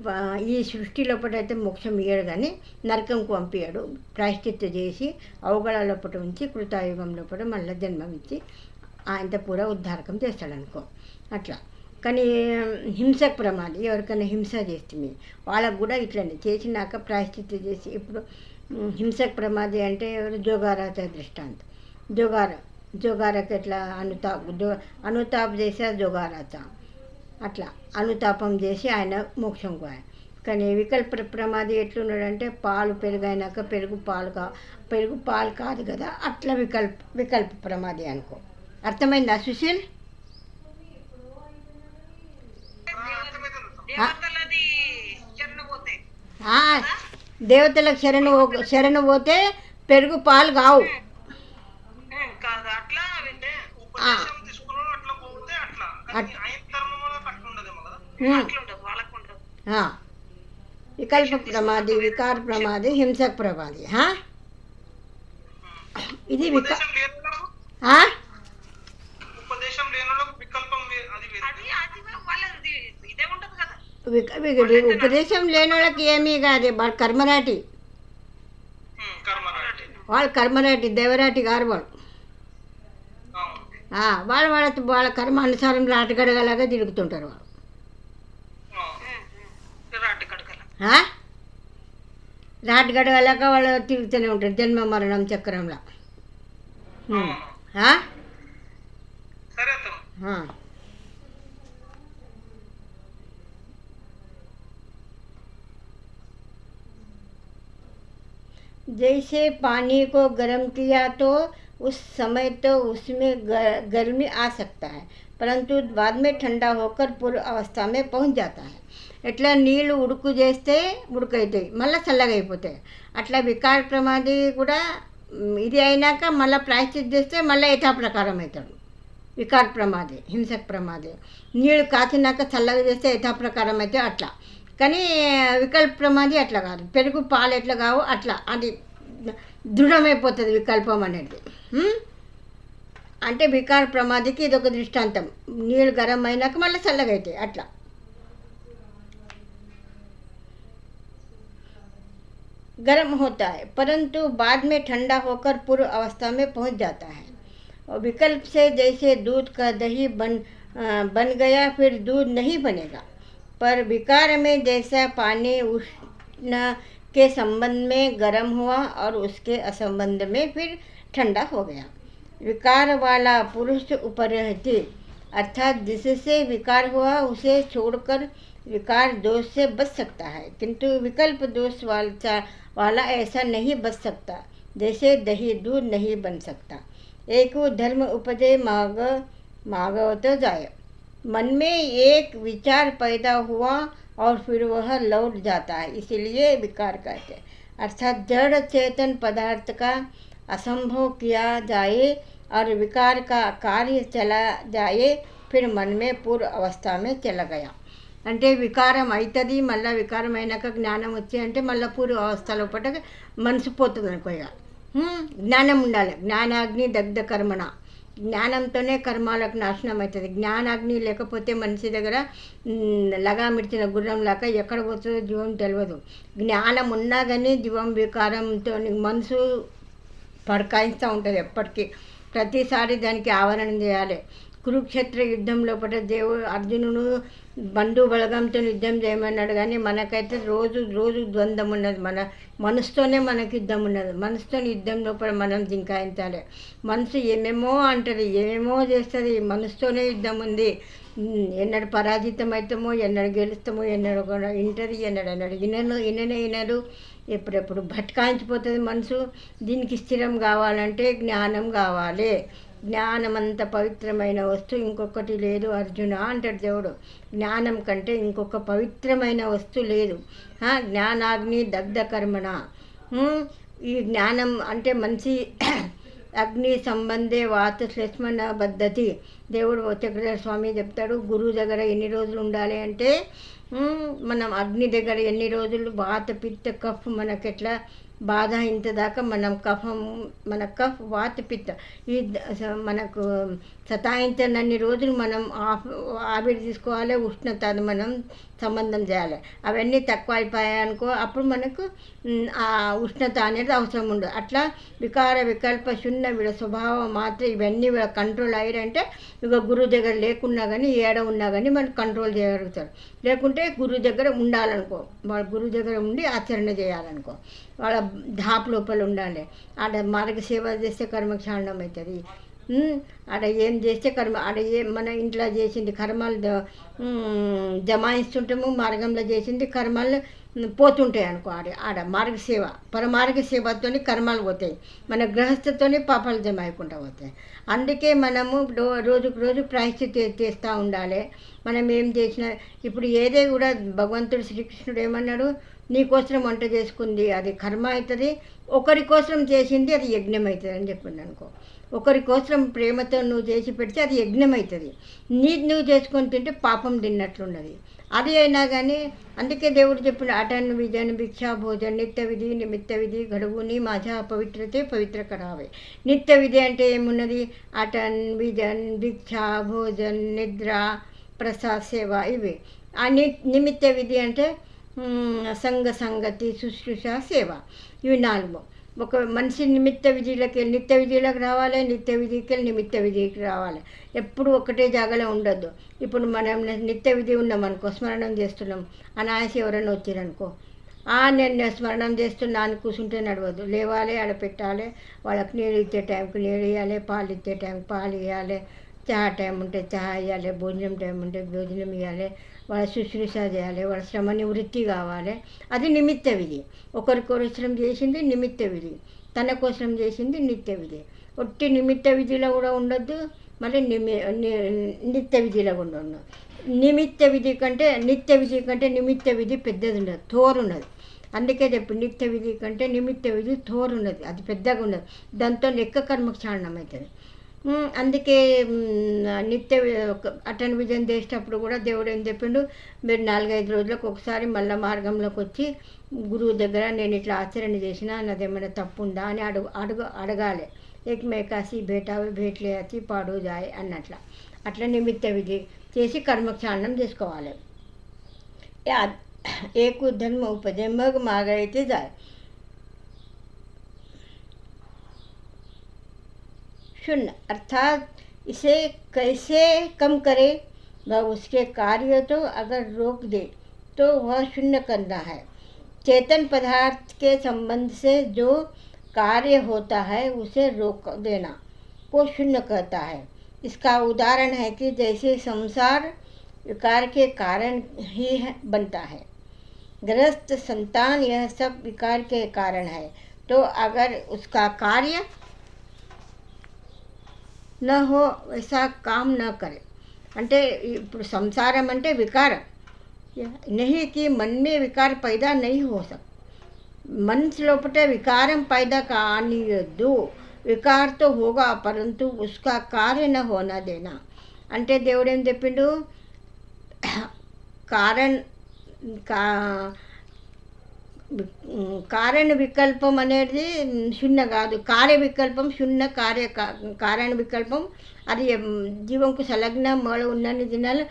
ఈ సృష్టి లోపలైతే మోక్షం ఇయ్యడు కానీ నరకంకు పంపించాడు. ప్రాయశ్చిత్త చేసి అవగళ లోపల ఉంచి కృతాయుగం లోపల మళ్ళీ జన్మమిచ్చి ఆయనతో పూరా ఉద్ధారకం చేస్తాడనుకో అట్లా. కానీ హింసకు ప్రమాది ఎవరికైనా హింస చేస్తుంది వాళ్ళకు కూడా ఇట్లనే చేసినాక ప్రాయశ్చిత్తం చేసి ఇప్పుడు హింసకు ప్రమాది అంటే ఎవరు జోగారాత దృష్టాంతం. జోగారకి ఎట్లా అనుతాప్ చేసే జోగారాత అట్లా అనుతాపం చేసి ఆయన మోక్షం పోయాడు. కానీ వికల్ప ప్రమాది ఎట్లున్నాడంటే పాలు పెరుగైనాక పెరుగు పాలు కాదు కదా అట్లా వికల్ప ప్రమాది అనుకో. అర్థమైందా సుశీల్? దేవతలకు శరణు పోతే పెరుగు పాలు కావు. వికల్ప ప్రమాది, వికార ప్రమాది, హింసక ప్రమాది. ఇది ఉపదేశం లేని వాళ్ళకి ఏమీ కాదు. వాళ్ళ కర్మరాటి, వాళ్ళు కర్మరాటి దేవరాటి గారు వాళ్ళు. వాళ్ళ కర్మ అనుసారం రాటగడగలాగా తిరుగుతుంటారు వాళ్ళు. రాటగడగలాగా వాళ్ళు తిరుగుతూనే ఉంటారు జన్మ మరణం చక్రంలో. जैसे पानी को गर्म किया तो उस समय तो उसमें गर्मी आ सकता है, परंतु बाद में ठंडा होकर पूर्व अवस्था में पहुंच जाता है. ఎట్లా నీళ్ళు ఉడుకు చేస్తే ఉడుకైతాయి మళ్ళీ చల్లగా అయిపోతాయి. అట్లా వికార ప్రమాది కూడా ఇది అయినాక మళ్ళీ ప్రాయశ్చిత్తం చేస్తే మళ్ళీ యథా ప్రకారం అవుతాడు. వికార ప్రమాది, హింసక ప్రమాది నీళ్ళు కాచినాక చల్లగా చేస్తే యథా ప్రకారం అయితే అట్లా. కానీ వికల్ప ప్రమాది అట్లా కాదు. పెరుగు పాలు ఎట్లా కావు అట్లా అది దృఢమైపోతుంది వికల్పం అనేది. అంటే వికార ప్రమాదికి ఇది ఒక దృష్టాంతం. నీళ్ళు గరం అయినాక మళ్ళీ చల్లగా అవుతాయి అట్లా. गर्म होता है परंतु बाद में ठंडा होकर पूर्व अवस्था में पहुंच जाता है. और विकल्प से जैसे दूध का दही बन गया फिर दूध नहीं बनेगा, पर विकार में जैसा पानी उष्ण के संबंध में गर्म हुआ और उसके असंबंध में फिर ठंडा हो गया. विकार वाला पुरुष उपरहित अर्थात जिससे विकार हुआ उसे छोड़कर विकार दोष से बच सकता है, किंतु विकल्प दोष वाला ऐसा नहीं बच सकता जैसे दही दूध नहीं बन सकता. एक धर्म उपजे मागवत जाए. मन में एक विचार पैदा हुआ और फिर वह लौट जाता है, इसलिए विकार कहते हैं. अर्थात जड़ चेतन पदार्थ का असंभव किया जाए और विकार का कार्य चला जाए फिर मन में पूर्व अवस्था में चला गया. అంటే వికారం అవుతుంది మళ్ళీ వికారం అయినాక జ్ఞానం వచ్చి అంటే మళ్ళీ పూర్వ అవస్థలో పట్ట మనసు పోతుంది అనుకో. జ్ఞానం ఉండాలి. జ్ఞానాగ్ని దగ్ధ కర్మణ. జ్ఞానంతోనే కర్మాలకు నాశనం అవుతుంది. జ్ఞానాగ్ని లేకపోతే మనిషి దగ్గర లగామిడిచిన గుర్రం లాక ఎక్కడ పోతుందో జీవం తెలియదు. జ్ఞానం ఉన్నా కానీ జీవం వికారంతో మనసు పడకాయిస్తూ ఉంటుంది ఎప్పటికీ. ప్రతిసారి దానికి ఆవరణ చేయాలి. కురుక్షేత్ర యుద్ధం లోపల అర్జునుడు బంధు బలగంతో యుద్ధం చేయమన్నాడు కానీ మనకైతే రోజు ద్వంద్వం ఉన్నది. మన మనసుతోనే మనకి యుద్ధం ఉన్నది. మనసుతో యుద్ధం లోపల మనం జింకాయించాలి. మనసు ఏమేమో అంటది, ఏమేమో చేస్తుంది. మనసుతోనే యుద్ధం ఉంది. ఎన్నడు పరాజితం అవుతామో, ఎన్నడు గెలుస్తామో, ఎన్నడు వింటది, ఎన్నడు వినడు. ఎప్పుడెప్పుడు భట్కాయించిపోతుంది మనసు. దీనికి స్థిరం కావాలంటే జ్ఞానం కావాలి. జ్ఞానమంత పవిత్రమైన వస్తువు ఇంకొకటి లేదు అర్జున అంటాడు దేవుడు. జ్ఞానం కంటే ఇంకొక పవిత్రమైన వస్తువు లేదు. జ్ఞానాగ్ని దగ్ధ కర్మణ. ఈ జ్ఞానం అంటే మనిషి అగ్ని సంబంధే వాత శ్లేష్మన బద్ధతి. దేవుడు చక్రధర స్వామి చెప్తాడు, గురువు దగ్గర ఎన్ని రోజులు ఉండాలి అంటే మనం అగ్ని దగ్గర ఎన్ని రోజులు వాత పిత్త కఫ్ మనకెట్లా బాధ ఇంత దాకా మనం కఫం, మన కఫ్ వాత పిత్త ఈ మనకు సతాయించనన్ని రోజులు మనం ఆవిరి తీసుకోవాలి, ఉష్ణత అది మనం సంబంధం చేయాలి. అవన్నీ తక్కువ అయిపోయాయనుకో అప్పుడు మనకు ఆ ఉష్ణత అనేది అవసరం ఉండదు. అట్లా వికార వికల్ప శూన్య వీళ్ళ స్వభావం మాత్రం ఇవన్నీ వీళ్ళ కంట్రోల్ అయ్యారంటే ఇక గురువు దగ్గర లేకున్నా కానీ ఏడ ఉన్నా కానీ మనం కంట్రోల్ చేయగలుగుతారు. లేకుంటే గురువు దగ్గర ఉండాలనుకో, వాళ్ళ గురువు దగ్గర ఉండి ఆచరణ చేయాలనుకో, వాళ్ళ ధాపు లోపల ఉండాలి. ఆడ మార్గ సేవ చేస్తే కర్మక్షాళనం అవుతుంది. ఆడ ఏం చేస్తే కర్మ, ఆడ మన ఇంట్లో చేసింది కర్మలు జమాయిస్తుంటాము, మార్గంలో చేసింది కర్మలు పోతుంటాయి అనుకో. ఆడ మార్గసేవ పరమార్గ సేవతోని కర్మలు పోతాయి, మన గృహస్థతోని పాపాలు జమ అయికుంటూ పోతాయి. అందుకే మనము రోజుకు రోజు ప్రాయశ్చిత్తి చేస్తూ ఉండాలి. మనం ఏం చేసినా ఇప్పుడు ఏదే కూడా భగవంతుడు శ్రీకృష్ణుడు ఏమన్నాడు, నీకోసం వంట చేసుకుంది అది కర్మ అవుతుంది, ఒకరి కోసం చేసింది అది యజ్ఞం అవుతుంది అని చెప్పింది అనుకో. ఒకరి కోసం ప్రేమతో నువ్వు చేసి పెడితే అది యజ్ఞం అవుతుంది, నువ్వు చేసుకొని తింటే పాపం తిన్నట్లున్నది. అది అయినా కానీ అందుకే దేవుడు చెప్పిన అటన్ విజన్ భిక్షా భోజన్ నిత్య విధి నిమిత్త విధి గడువుని माझा పవిత్రతే పవిత్ర కరావే. నిత్య విధి అంటే ఏమున్నది, అటన్ విజన్ భిక్షా భోజన్ నిద్ర ప్రసాద్ సేవ ఇవి. ఆ నిమిత్త విధి అంటే సంగ సంగతి శుశ్రూష సేవ, ఇవి 4. ఒక మనిషి నిమిత్త విధిలోకి నిత్య విధిలోకి రావాలి, నిత్య విధికి నిమిత్త విధికి రావాలి. ఎప్పుడు ఒకటే జాగాలో ఉండొద్దు. ఇప్పుడు మనం నిత్య విధి ఉన్నామనుకో, స్మరణం చేస్తున్నాం, అనాయాస ఎవరైనా వచ్చారనుకో, నేను స్మరణం చేస్తున్నా అని కూర్చుంటే నడవద్దు. లేవాలి, ఆడ పెట్టాలి, వాళ్ళకి నీళ్ళు ఇచ్చే టైంకి నీళ్ళు ఇవ్వాలి, పాలు ఇచ్చే టైంకి పాలు ఇవ్వాలి, చాయ్ టైం ఉంటే చాయ్ ఇవ్వాలి, భోజనం టైం ఉంటే భోజనం ఇవ్వాలి, వాళ్ళ శుశ్రూష చేయాలి, వాళ్ళ శ్రమ నివృత్తి కావాలి. అది నిమిత్త విధి. ఒకరికోసం చేసింది నిమిత్త విధి, తన కోసం చేసింది నిత్య విధి. ఒట్టి నిమిత్త విధిలో కూడా ఉండొద్దు, మళ్ళీ నిత్య విధిలో కూడా ఉండదు. నిమిత్త విధి కంటే నిత్య విధి కంటే నిమిత్త విధి పెద్దది ఉండదు, తోరున్నది. అందుకే చెప్పి నిత్య విధి కంటే నిమిత్త విధి తోరున్నది, అది పెద్దగా ఉండదు. దాంతో లెక్క కర్మక్షాళనం అవుతుంది. అందుకే నిత్య అటన్ విజయం చేసేటప్పుడు కూడా దేవుడు ఏం చెప్పిండు, మీరు 4-5 రోజులకు ఒకసారి మళ్ళీ మార్గంలోకి వచ్చి గురువు దగ్గర నేను ఇట్లా ఆచరణ చేసినా నాదేమైనా తప్పు ఉందా అని అడగాలి. ఏకమేకాసి భేటావి భేట్లే అతి పాడు జాయ్ అన్నట్లా. అట్లా నిమిత్త విధి చేసి కర్మక్షాళనం చేసుకోవాలి. ఏకు ధర్మ ఉపజన్మకు మాగైతే జాయ్. शून्य अर्थात इसे कैसे कम करे, वह उसके कार्य तो अगर रोक दे तो वह शून्य करना है. चेतन पदार्थ के संबंध से जो कार्य होता है उसे रोक देना को शून्य कहता है. इसका उदाहरण है कि जैसे संसार विकार के कारण ही बनता है, गृहस्थ संतान यह सब विकार के कारण है. तो अगर उसका कार्य न हो वैसा काम न करे. అంటే ఇప్పుడు సంసారం అంటే వికారం नहीं कि मन में विकार पैदा नहीं हो सकता. मन लोपटे विकारम पैदा కానియద్దు. వికార్ तो होगा परंतु उसका कार्य न होना देना. అంటే దేవుడు ఏం చెప్పిండు, కారణ వికల్పం అనేది శూన్య కాదు, కార్య వికల్పం శూన్య. కారణ వికల్పం అది జీవంకు సంలగ్న మూల ఉన్నన్ని దినాలు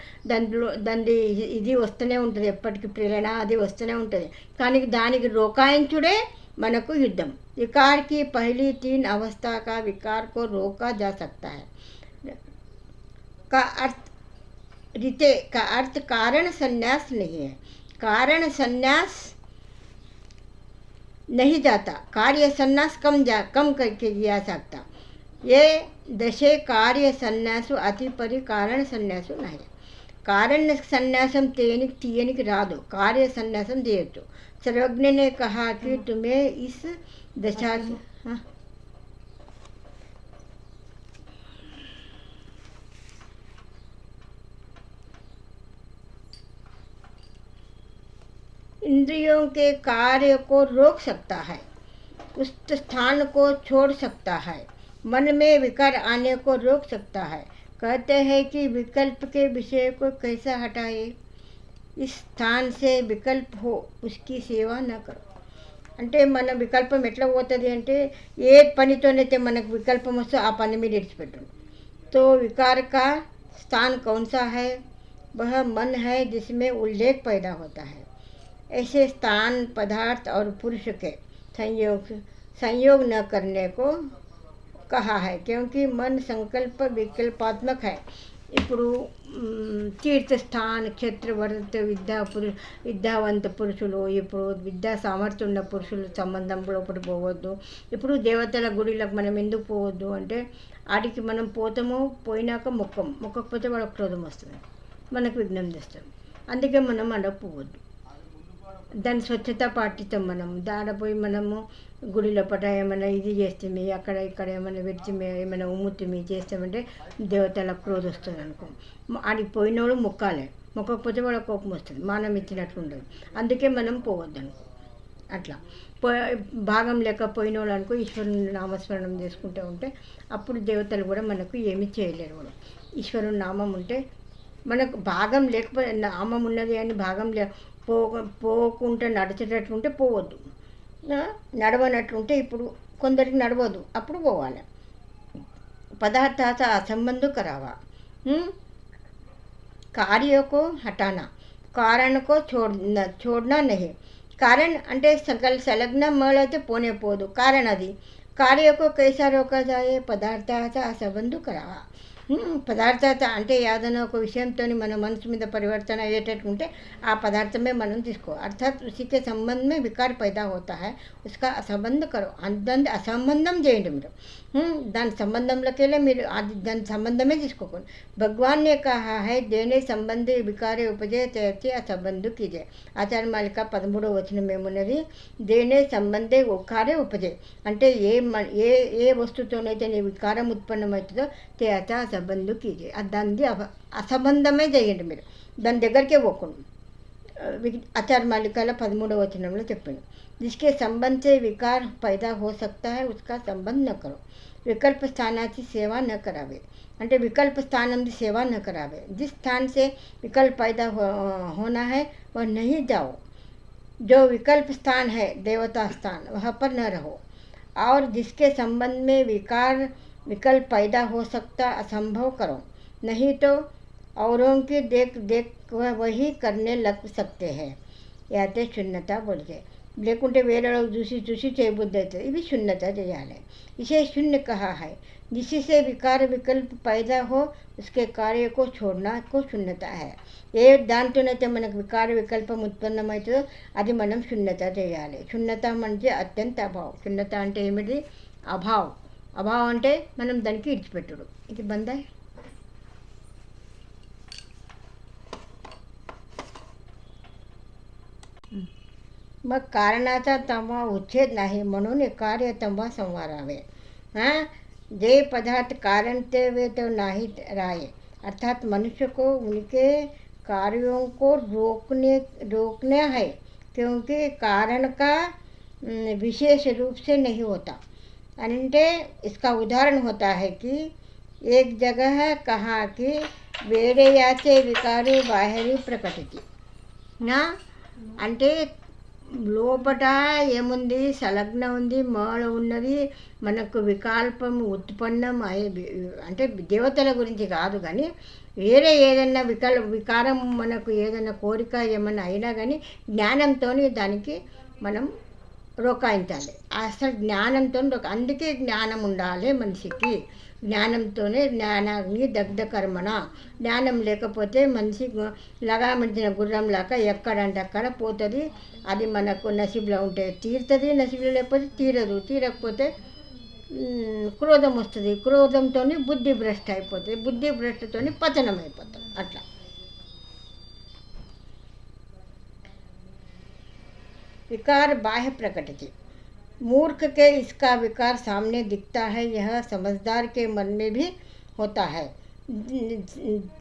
దాని ఇది వస్తూనే ఉంటుంది, ఎప్పటికీ ప్రేరణ అది వస్తూనే ఉంటుంది. కానీ దానికి రోకాయించుడే మనకు యుద్ధం. विकार की पहली 3 अवस्था का विकार को रोका जा सकता है. का अर्थ कारण संन्यास नहीं है. कारण संन्यास नहीं जाता, कार्य संन्यास कम करके जा सकता. ये दशे कार्य संन्यासु अति परि कारण संन्यासु नहीं. कारण संन्यासम తీయనికి రాదు, कार्य संन्यासम చేయొచ్చు. सर्वज्ञ ने कहा कि तुम्हें इस दशा इंद्रियों के कार्य को रोक सकता है, उस स्थान को छोड़ सकता है, मन में विकार आने को रोक सकता है। कहते हैं कि विकल्प के विषय को कैसा हटाए, इस स्थान से विकल्प हो उसकी సేవ न करो. అంటే మన వికల్పం ఎట్లా పోతుంది అంటే ఏ పనితోనైతే మనకు వికల్పం వస్తే ఆ పని మీద విడిచిపెట్టు. तो विकार का स्थान कौन सा है? वह मन है जिसमें उल्लेख पैदा होता है. ऐसे स्थान पदार्थ और पुरुष के संयोग न करने को कहा है, क्योंकि मन संकल्प विकल्पात्मक है. ఇప్పుడు తీర్థస్థాన్ క్షేత్రవర్త విద్యావంత పురుషులు, ఇప్పుడు విద్యా సామర్థ్యం ఉన్న పురుషులు సంబంధంలో ఒకటి పోవద్దు. ఇప్పుడు దేవతల గుడిలకు మనం ఎందుకు పోవద్దు అంటే ఆడికి మనం పోతాము, పోయినాక మొక్కకపోతే వాళ్ళకి క్రోధం వస్తుంది, మనకు విఘ్నం చేస్తాం. అందుకే మనం అడగ పోవద్దు. దాని స్వచ్ఛత పాటిస్తాం. మనం దాడపోయి మనము గుడిలో పట ఏమైనా ఇది చేస్తే అక్కడ ఇక్కడ ఏమైనా పెట్టి ఏమైనా ఉమ్ముత్తి చేస్తామంటే దేవతల క్రోధం వస్తుంది అనుకో. ఆడికి పోయినోడు మొక్కకపోతే వాళ్ళ కోపం వస్తుంది, మానం ఇచ్చినట్లు ఉండదు. అందుకే మనం పోవద్దు అనుకో. అట్లా భాగం లేకపోయిన వాళ్ళు అనుకో ఈశ్వరుని నామస్మరణం చేసుకుంటూ ఉంటే అప్పుడు దేవతలు కూడా మనకు ఏమీ చేయలేరు. కూడా ఈశ్వరుని నామం ఉంటే మనకు భాగం లేకపోతే నామం ఉన్నది అని భాగం పోకుండా నడిచేటట్లుంటే పోవద్దు. నడవనట్లుంటే ఇప్పుడు కొందరికి నడవదు, అప్పుడు పోవాలి. पदार्थाचा असंबंध करावा. कार्य को हटाना, कारण को छोड़ना नहीं. कारण అంటే संलग्न मळ అయితే పోనే పోదు, कारण అది. कार्य को कैसा रोका जाए? पदार्थाचा असंबंध करावा. పదార్థాత అంటే ఏదైనా ఒక విషయంతో మన మనసు మీద పరివర్తన అయ్యేటట్టుంటే ఆ పదార్థమే మనం తీసుకో. అర్థాత్ ఉసికే సంబంధ में विकार पैदा होता है, उसका असंबंध करो. దాన్ని అసంబంధం చేయండి మీరు. దాని సంబంధంలోకి వెళ్ళి మీరు అది దాని సంబంధమే తీసుకోకండి. భగవాన్ ने कहा है देने संबंधी विकार उपजे तैसे असंबंध कीजिए. ఆచార్య మాలిక 13వ వచనం ఏమున్నది? దేనే సంబంధే ఉకారే ఉపజే అంటే ఏ వస్తుతోనైతే నీ వికారం ఉత్పన్నమవుతుందో తేత అసంబంధు కీజే. దాన్ని అసంబంధమే చేయండి మీరు, దాని దగ్గరికే పోకండి. आचार्य मालिकाला 13వ వచనంలో చెప్పింది. जिसके संबंध से विकार पैदा हो सकता है उसका संबंध न करो. विकल्प स्थानाची सेवा न करावे అంటే विकल्प स्थान सेवा न करावे. जिस स्थान से विकल्प पैदा होना है वह नहीं जाओ. जो विकल्प स्थान है देवता स्थान, वहाँ पर न रहो. और जिसके संबंध में विकल्प पैदा हो सकता असंभव करो, नहीं तो औरों की देख वह वही करने लग सकते हैं. याते शून्यता बोलते लेकुंटे వేరే చూసి చేయబుద్ధి అవుతుంది. ఇవి శూన్యత చేయాలి. इसे शून्य कहा है. जिससे विकार विकल्प पैदा हो उसके कार्य को छोड़ना को शून्यता है. ఏ దాంతోనైతే మనకు వికార వికల్పం ఉత్పన్నమవుతుందో అది మనం శూన్యత చేయాలి. శూన్యత అంటే అత్యంత అభావం. శూన్యత అంటే ఏమిటి? అభావం. అభావం అంటే మనం దానికి ఇడిచిపెట్టుడు. ఇది బందా. मग कारणाचा तंबा उच्छेद नाही म्हणून कार्य तंबा संवारावे. जे पदार्थ कारण ते वे तो नहीं राये. अर्थात मनुष्य को उनके कार्यों को रोकना है, क्योंकि कारण का विशेष रूप से नहीं होता. అంటే इसका उदाहरण होता है कि एक जगह कहा कि వేరే యాచే వికారు బాహరి ప్రకటితి నా అంటే లోపట ఏముంది? సంలగ్న ఉంది, మాల ఉన్నది, మనకు వికల్పం ఉత్పన్నం అంటే దేవతల గురించి కాదు కానీ వేరే ఏదైనా వికారం మనకు ఏదైనా కోరిక ఏమన్నా అయినా కానీ జ్ఞానంతో దానికి మనం రోకాయించాలి. అసలు జ్ఞానంతో అందుకే జ్ఞానం ఉండాలి మనిషికి. జ్ఞానంతోనే జ్ఞానాన్ని దగ్ధకర్మణ. జ్ఞానం లేకపోతే మనిషి లగామించిన గుర్రం లాగా ఎక్కడంటే అక్కడ పోతుంది. అది మనకు నసీబులో ఉంటే తీరుతుంది, నసీబులో లేకపోతే తీరదు. తీరకపోతే క్రోధం వస్తుంది. క్రోధంతో బుద్ధి భ్రష్ట అయిపోతుంది. బుద్ధి భ్రష్టతో పతనం అయిపోతాం. అట్లా विकार बाह्य प्रकृति. मूर्ख के इसका विकार सामने दिखता है, यह समझदार के मन में भी होता है.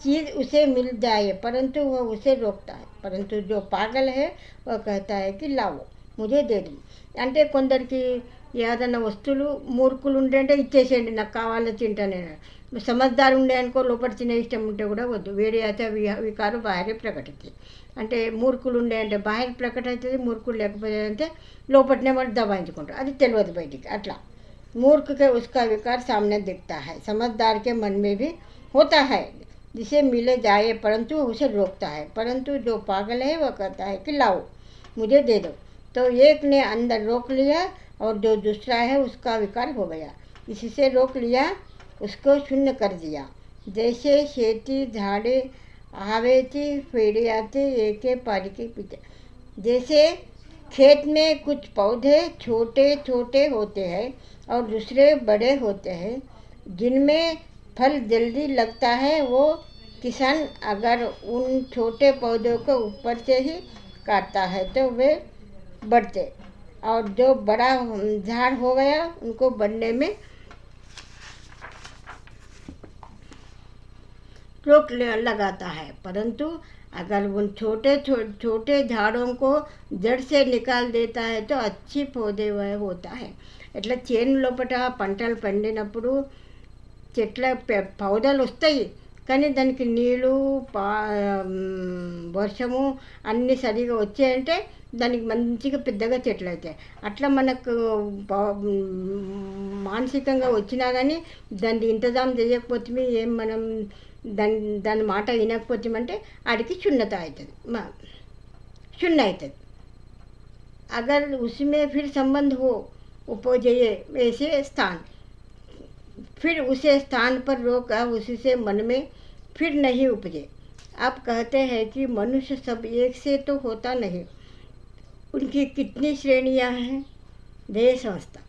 चीज़ उसे मिल जाए परंतु वह उसे रोकता है. परंतु जो पागल है वह कहता है कि लाओ. ముదే దేదు అంటే కొందరికి ఏదైనా వస్తువులు మూర్ఖులు ఉండే అంటే ఇచ్చేసేయండి, నాకు కావాలో తింటా నేను. సమజ్దారు ఉండే అనుకో, లోపల తినే ఇష్టం ఉంటే కూడా వద్దు. వేరే అయితే వికారు బాహ్య ప్రకటించి అంటే మూర్ఖులు ఉండే అంటే బాహ్య ప్రకట అవుతుంది, మూర్ఖులు లేకపోతే అంటే లోపలనే వాళ్ళు దబాయించుకుంటారు, అది తెలియదు బయటికి. అట్లా मूर्ख के उसका विकार सामने दिखता है, समझदार के मन में भी होता है जिसे मिले जाए परंतु उसे रोकता है, परंतु जो पागल है वह कहता है कि लाओ मुझे दे दो। तो एक ने अंदर रोक लिया और जो दूसरा है उसका विकार हो गया, इससे रोक लिया, उसको शून्य कर दिया। जैसे खेती झाड़े आवेती फेड़े आते एक पारी के पीछे, जैसे खेत में कुछ पौधे छोटे छोटे होते हैं और दूसरे बड़े होते हैं जिनमें फल जल्दी लगता है, वो किसान अगर उन छोटे पौधों को ऊपर से ही काटता है तो वे बढ़ते और जो बड़ा झाड़ हो गया उनको बढ़ने में रोक लगाता है। परंतु अगर उन छोटे झाड़ों को जड़ से निकाल देता है तो अच्छी पौधे वह होता है। ఇట్లా చేను లోపల పంటలు పండినప్పుడు చెట్ల పౌదలు వస్తాయి, కానీ దానికి నీళ్ళు వర్షము అన్నీ సరిగా వచ్చాయంటే దానికి మంచిగా పెద్దగా చెట్లు అవుతాయి. అట్లా మనకు మానసికంగా వచ్చినా కానీ దాన్ని ఇంతజాం చేయకపోతే ఏం మనం దాని మాట వినకపోతామంటే ఆడికి శూన్యత అవుతుంది, शून्य అవుతుంది। अगर उसमें फिर संबंध हो उपजे ऐसे स्थान, फिर उसे स्थान पर रोक उसी से मन में फिर नहीं उपजे। आप कहते हैं कि मनुष्य सब एक से तो होता नहीं, उनकी कितनी श्रेणियां हैं। देह संस्था,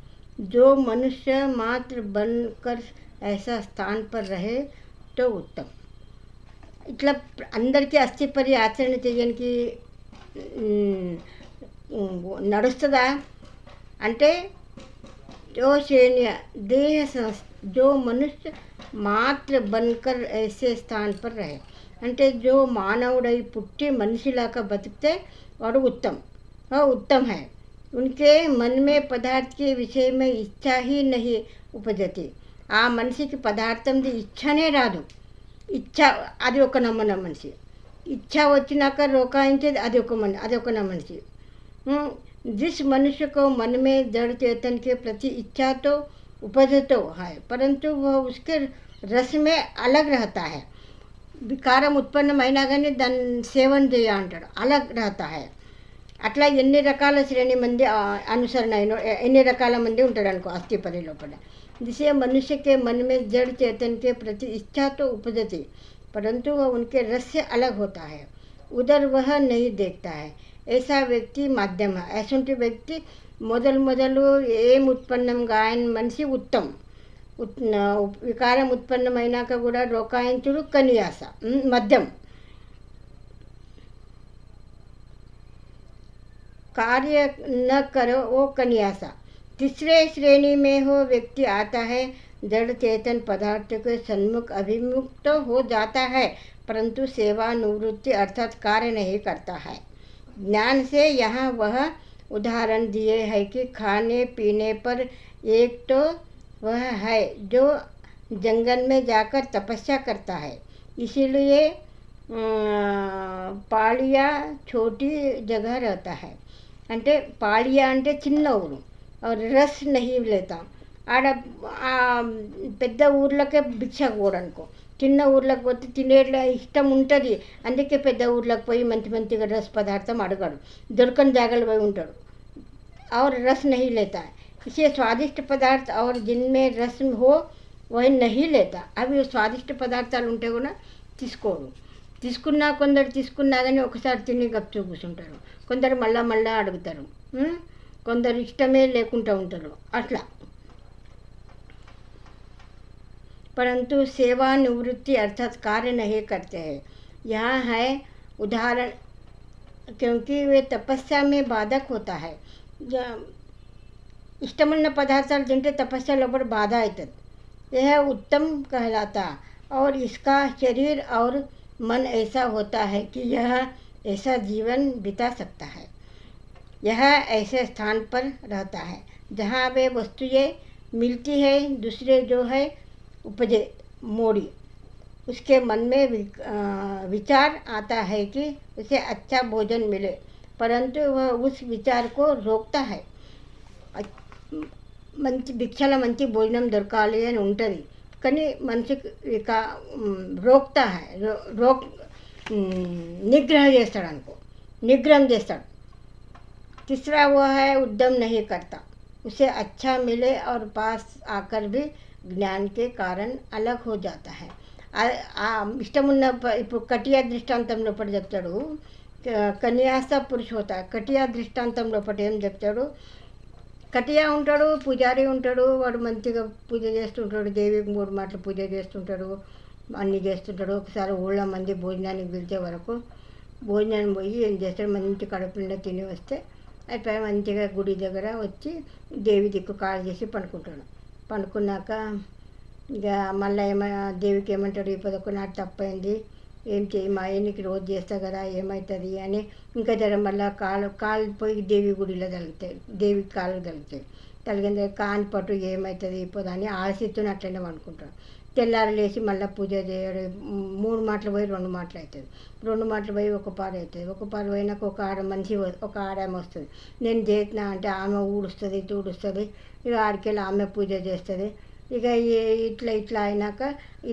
जो मनुष्य मात्र बनकर ऐसा स्थान पर रहे तो उत्तम। ఇట్లా అందరికీ అస్థిపరి ఆచరణ చేయడానికి నడుస్తుందా అంటే जो श्रेणियाँ देह जो मनुष्य मात्र बनकर ऐसे स्थान पर रहे అంటే जो మానవుడై పుట్టి మనిషిలాగా బతికితే వాడు उत्तम है। उनके मन में पदार्थ के विषय में इच्छा ही नहीं उपजती, ఆ మనిషికి పదార్థం ఇచ్చనే రాదు। ఇచ్చ అది ఒక నమ్మన మనిషి, ఇచ్చ వచ్చినాక రోకాయించేది అది ఒక మనిషి। जिस मनुष्य को मन में जड़ चेतन के प्रति इच्छा तो उपज तो है, परंतु वह उसके रस में अलग रहता है। వికారం ఉత్పన్నమైనా కానీ దాని సేవన చేయ అంటాడు, అలగ్ रहता है। అట్లా ఎన్ని రకాల శ్రేణి మంది అనుసరణ ఎన్ని రకాల మంది ఉంటాడు అనుకో అస్థిపరి లోపల। जिसे मनुष्य के मन में जड़ चेतन के प्रति इच्छा तो उपजती, परंतु वह उनके रस से अलग होता है, उधर वह नहीं देखता है। ऐसा व्यक्ति माध्यम है। ऐसुंటి వ్యక్తి మొదలు ఏం ఉత్పన్నం గాయన మనిషి ఉత్తम, వికారం ఉత్పన్నమైనాక కూడా రోకాయించుడు కన్యాస మధ్యం, कार्य न करो वो कन्यासा। तीसरे श्रेणी में हो व्यक्ति आता है, जड़ चेतन पदार्थ के सन्मुख अभिमुख तो हो जाता है, परंतु सेवा निवृत्ति अर्थात कार्य नहीं करता है। ज्ञान से यहाँ वह उदाहरण दिए है कि खाने पीने पर एक तो वह है जो जंगल में जाकर तपस्या करता है, इसीलिए पालिया छोटी जगह रहता है। అంటే పాళియా అంటే చిన్న ఊరు, రస్ నహి లేతా ఆడ పెద్ద ఊర్లకే భిక్ష కూడా అనుకో, చిన్న ఊర్లకు పోతే తినేట్లా ఇష్టం ఉంటుంది, అందుకే పెద్ద ఊర్లకు పోయి మంచిగా రస్ పదార్థం అడగడు, దొరకని జాగాలు పోయి ఉంటాడు। और रस नहीं लेता, इसे स्वादिष्ट पदार्थ और जिनमें रस हो वह नहीं लेता। అవి స్వాదిష్ట పదార్థాలు ఉంటే కూడా తీసుకోడు, కొందరు తీసుకున్నా కానీ ఒకసారి తిని గప్చూ కూర్చుంటారు, కొందరు మళ్ళా అడుగుతారు, కొందరు ఇష్టమే లేకుండా ఉంటారు అట్లా। परंतु सेवा निवृत्ति अर्थात कार्य नहीं करते हैं। यहाँ है उदाहरण, क्योंकि वे तपस्या में बाधक होता है। इष्टमन्न पदार्थाలు తింటే तपस्या लोपल बाधा అవుతుంది, यह उत्तम कहलाता। और इसका शरीर और मन ऐसा होता है कि यह ऐसा जीवन बिता सकता है। यह ऐसे स्थान पर रहता है जहाँ वे वस्तुएं मिलती है। दूसरे जो है उपजे मोड़ी, उसके मन में विचार आता है कि उसे अच्छा भोजन मिले, परंतु वह उस विचार को रोकता है। మంచి భిక్షల మంచి భోజనం దొరకాలి అని ఉంటుంది, కానీ మనిషికి ఇక రోక్తా హై రోక్ నిగ్రహ చేస్తాడు అనుకో, నిగ్రహం చేస్తాడు। तीसरा वो है उद्यम नहीं करता, उसे अच्छा मिले और पास आकर भी ज्ञान के कारण अलग हो जाता है। ఇష్టమున్న ఇప్పుడు కటియా దృష్టాంతంలో ఒకటి చెప్తాడు, కన్యాస పురుష హోతా। కటియా దృష్టాంతంలో ఒకటి ఏం చెప్తాడు, కటియా ఉంటాడు, పూజారి ఉంటాడు, వాడు మంచిగా పూజ చేస్తుంటాడు, దేవికి 3 మాటలు పూజ చేస్తుంటాడు, అన్నీ చేస్తుంటాడు। ఒకసారి ఊళ్ళో మంది భోజనానికి పిలిచే వరకు భోజనానికి పోయి ఏం చేస్తాడు, మంచి కడుపు నిండా తిని వస్తే అయిపోయి మంచిగా గుడి దగ్గర వచ్చి దేవి దిక్కు కాల్ చేసి పండుకుంటాడు। పండుకున్నాక ఇక మళ్ళీ దేవికి ఏమంటాడు, ఈ 11 నాటి తప్పైంది, ఏం చేయి మా ఆయనకి రోజు చేస్తా కదా ఏమవుతుంది అని ఇంకా జర మళ్ళీ కాలు పోయి దేవి గుడిలో తగులుతాయి, దేవికి కాలు తగులుతాయి। తగిలిన కాని పట్టు ఏమవుతుంది ఇప్పుడు అని ఆశిస్తుని అట్లనే అనుకుంటాడు। తెల్లారి లేచి మళ్ళీ పూజ చేయడం, 3 మాటలు పోయి 2 మాటలు అవుతుంది, 2 మాటలు పోయి 1 పారు అవుతుంది, 1 పారు పోయినాక ఒక ఆడమ వస్తుంది, నేను చేసిన అంటే ఆమె ఊడుస్తుంది తూడుస్తుంది, ఇక ఆడికెళ్ళి ఆమె పూజ చేస్తుంది। ఇక ఇట్లా అయినాక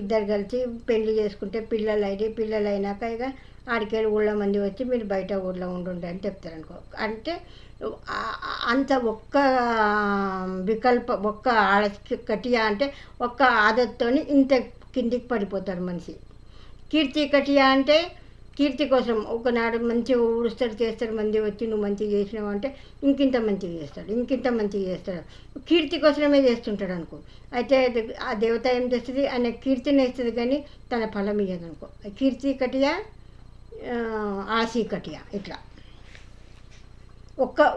ఇద్దరు కలిసి పెళ్లి చేసుకుంటే పిల్లలు అయినాక ఇక ఆడికెళ్ళి ఊళ్ళో మంది వచ్చి మీరు బయట ఊళ్ళో ఉండండి అని చెప్తారు అనుకో। అంటే అంత ఒక్క కటియా అంటే ఒక్క ఆదత్తోని ఇంత కిందికి పడిపోతాడు మనిషి। కీర్తి కటియా అంటే కీర్తి కోసం ఒకనాడు మంచిగా ఊడుస్తాడు చేస్తాడు, మంది వచ్చి నువ్వు మంచిగా చేసినావు అంటే ఇంకింత మంచిగా చేస్తాడు, కీర్తి కోసమే చేస్తుంటాడు అనుకో। అయితే ఆ దేవత ఏం చేస్తుంది, ఆయన కీర్తిని ఇస్తుంది కానీ తన ఫలం ఇయ్యదు అనుకో। కీర్తి కటియా ఆశీ కటియా ఇట్లా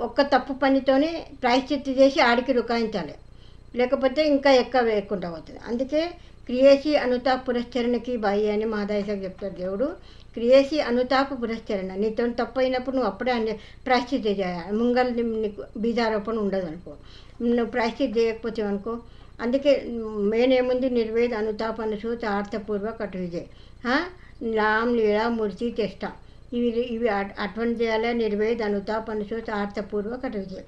ఒక్క తప్పు పనితోనే ప్రాయశ్చిత్తి చేసి ఆడికి రుకాయించాలి, లేకపోతే ఇంకా ఎక్కువ వేయకుండా పోతుంది। అందుకే క్రియేసి అనుతాప్ పురస్చరణకి బాయి అని మహాదాయిసాకు చెప్తాడు దేవుడు। క్రియేసి అనుతాప్ పురస్చరణ, నీతో తప్పు అయినప్పుడు నువ్వు అప్పుడే ప్రాయశ్చిత్తి చేయాలి, ముంగల్ నీకు బీజారోపణ ఉండదు అనుకో, నువ్వు ప్రాయశ్చిత్తి చేయకపోతే అనుకో। అందుకే మెయిన్ ఏముంది, నిర్వేద అనుతాప్ అనుసూత ఆర్థపూర్వక అటు విజయ్ నామ్ లీలా మూర్తి చేష్ట, ఇవి అటువంటి చేయాలి, నిర్వేద అనుతాప్ అనుసూత ఆర్థపూర్వక అటు విజయ్,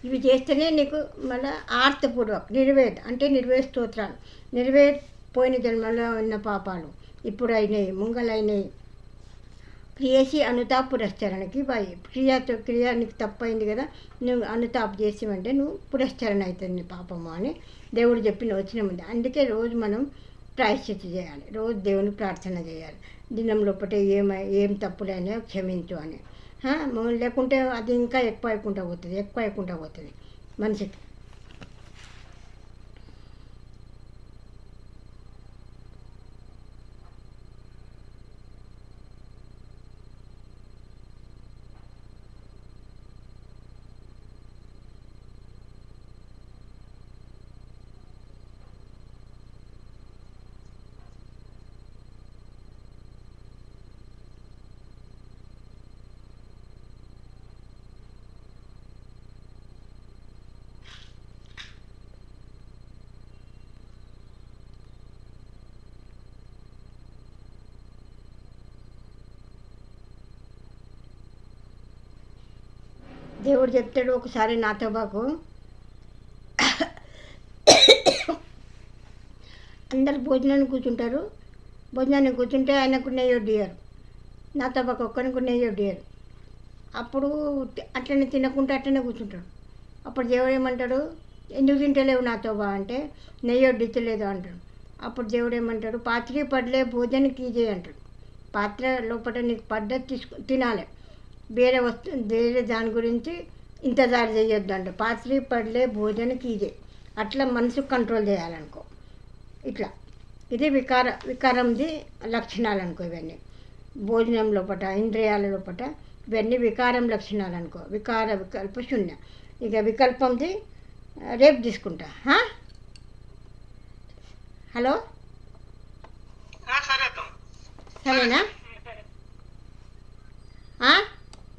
ఇవి చేస్తేనే నీకు మళ్ళీ ఆర్తపూర్వక నిర్వేద్ అంటే నిర్వేద స్తోత్రాలు, నిర్వేద్ పోయిన జన్మలో ఉన్న పాపాలు ఇప్పుడు అయినాయి ముంగలైనాయి। క్రియేసి అనుతాప్ పురస్చరణకి బాయి, క్రియ నీకు తప్పైంది కదా, నువ్వు అనుతాప్ చేసావంటే నువ్వు పురస్చరణ అవుతుంది నీ పాపము అని దేవుడు చెప్పిన వచ్చిన ముందు। అందుకే రోజు మనం ప్రాయశ్చిత్తి చేయాలి, రోజు దేవుని ప్రార్థన చేయాలి, దినం లోపటే ఏం తప్పులైనా క్షమించు అని। లేకుంటే అది ఇంకా ఎక్కువ అయిపోకుండా పోతుంది మనిషికి। దేవుడు చెప్తాడు ఒకసారి నాతో బాకు, అందరు భోజనానికి కూర్చుంటే ఆయనకు నెయ్యి వడ్డియారు, నాతో బాకు ఒక్కరికి నెయ్యి వడ్డియారు, అప్పుడు అట్లనే తినకుంటే అట్లనే కూర్చుంటాడు। అప్పుడు దేవుడు ఏమంటాడు, ఎందుకు తింటలేవు నాతో బా అంటే నెయ్యి వడ్డించలేదు అంటాడు। అప్పుడు దేవుడు ఏమంటాడు, పాత్రీ పడలే భోజనం కీజే అంటాడు, పాత్ర లోపల నీకు పడ్డది తినాలి, వేరే దాని గురించి ఇంతజారు చేయొద్దు అంటే పాత్రీ పడలే భోజనం కీజే, అట్లా మనసు కంట్రోల్ చేయాలనుకో। ఇట్లా ఇది వికారంది లక్షణాలు అనుకో, ఇవన్నీ భోజనం లోపట ఇంద్రియాల లోపట ఇవన్నీ వికారం లక్షణాలు అనుకో। వికల్ప శూన్య, ఇక వికల్పంది రేపు తీసుకుంటా। హలో సరేనా?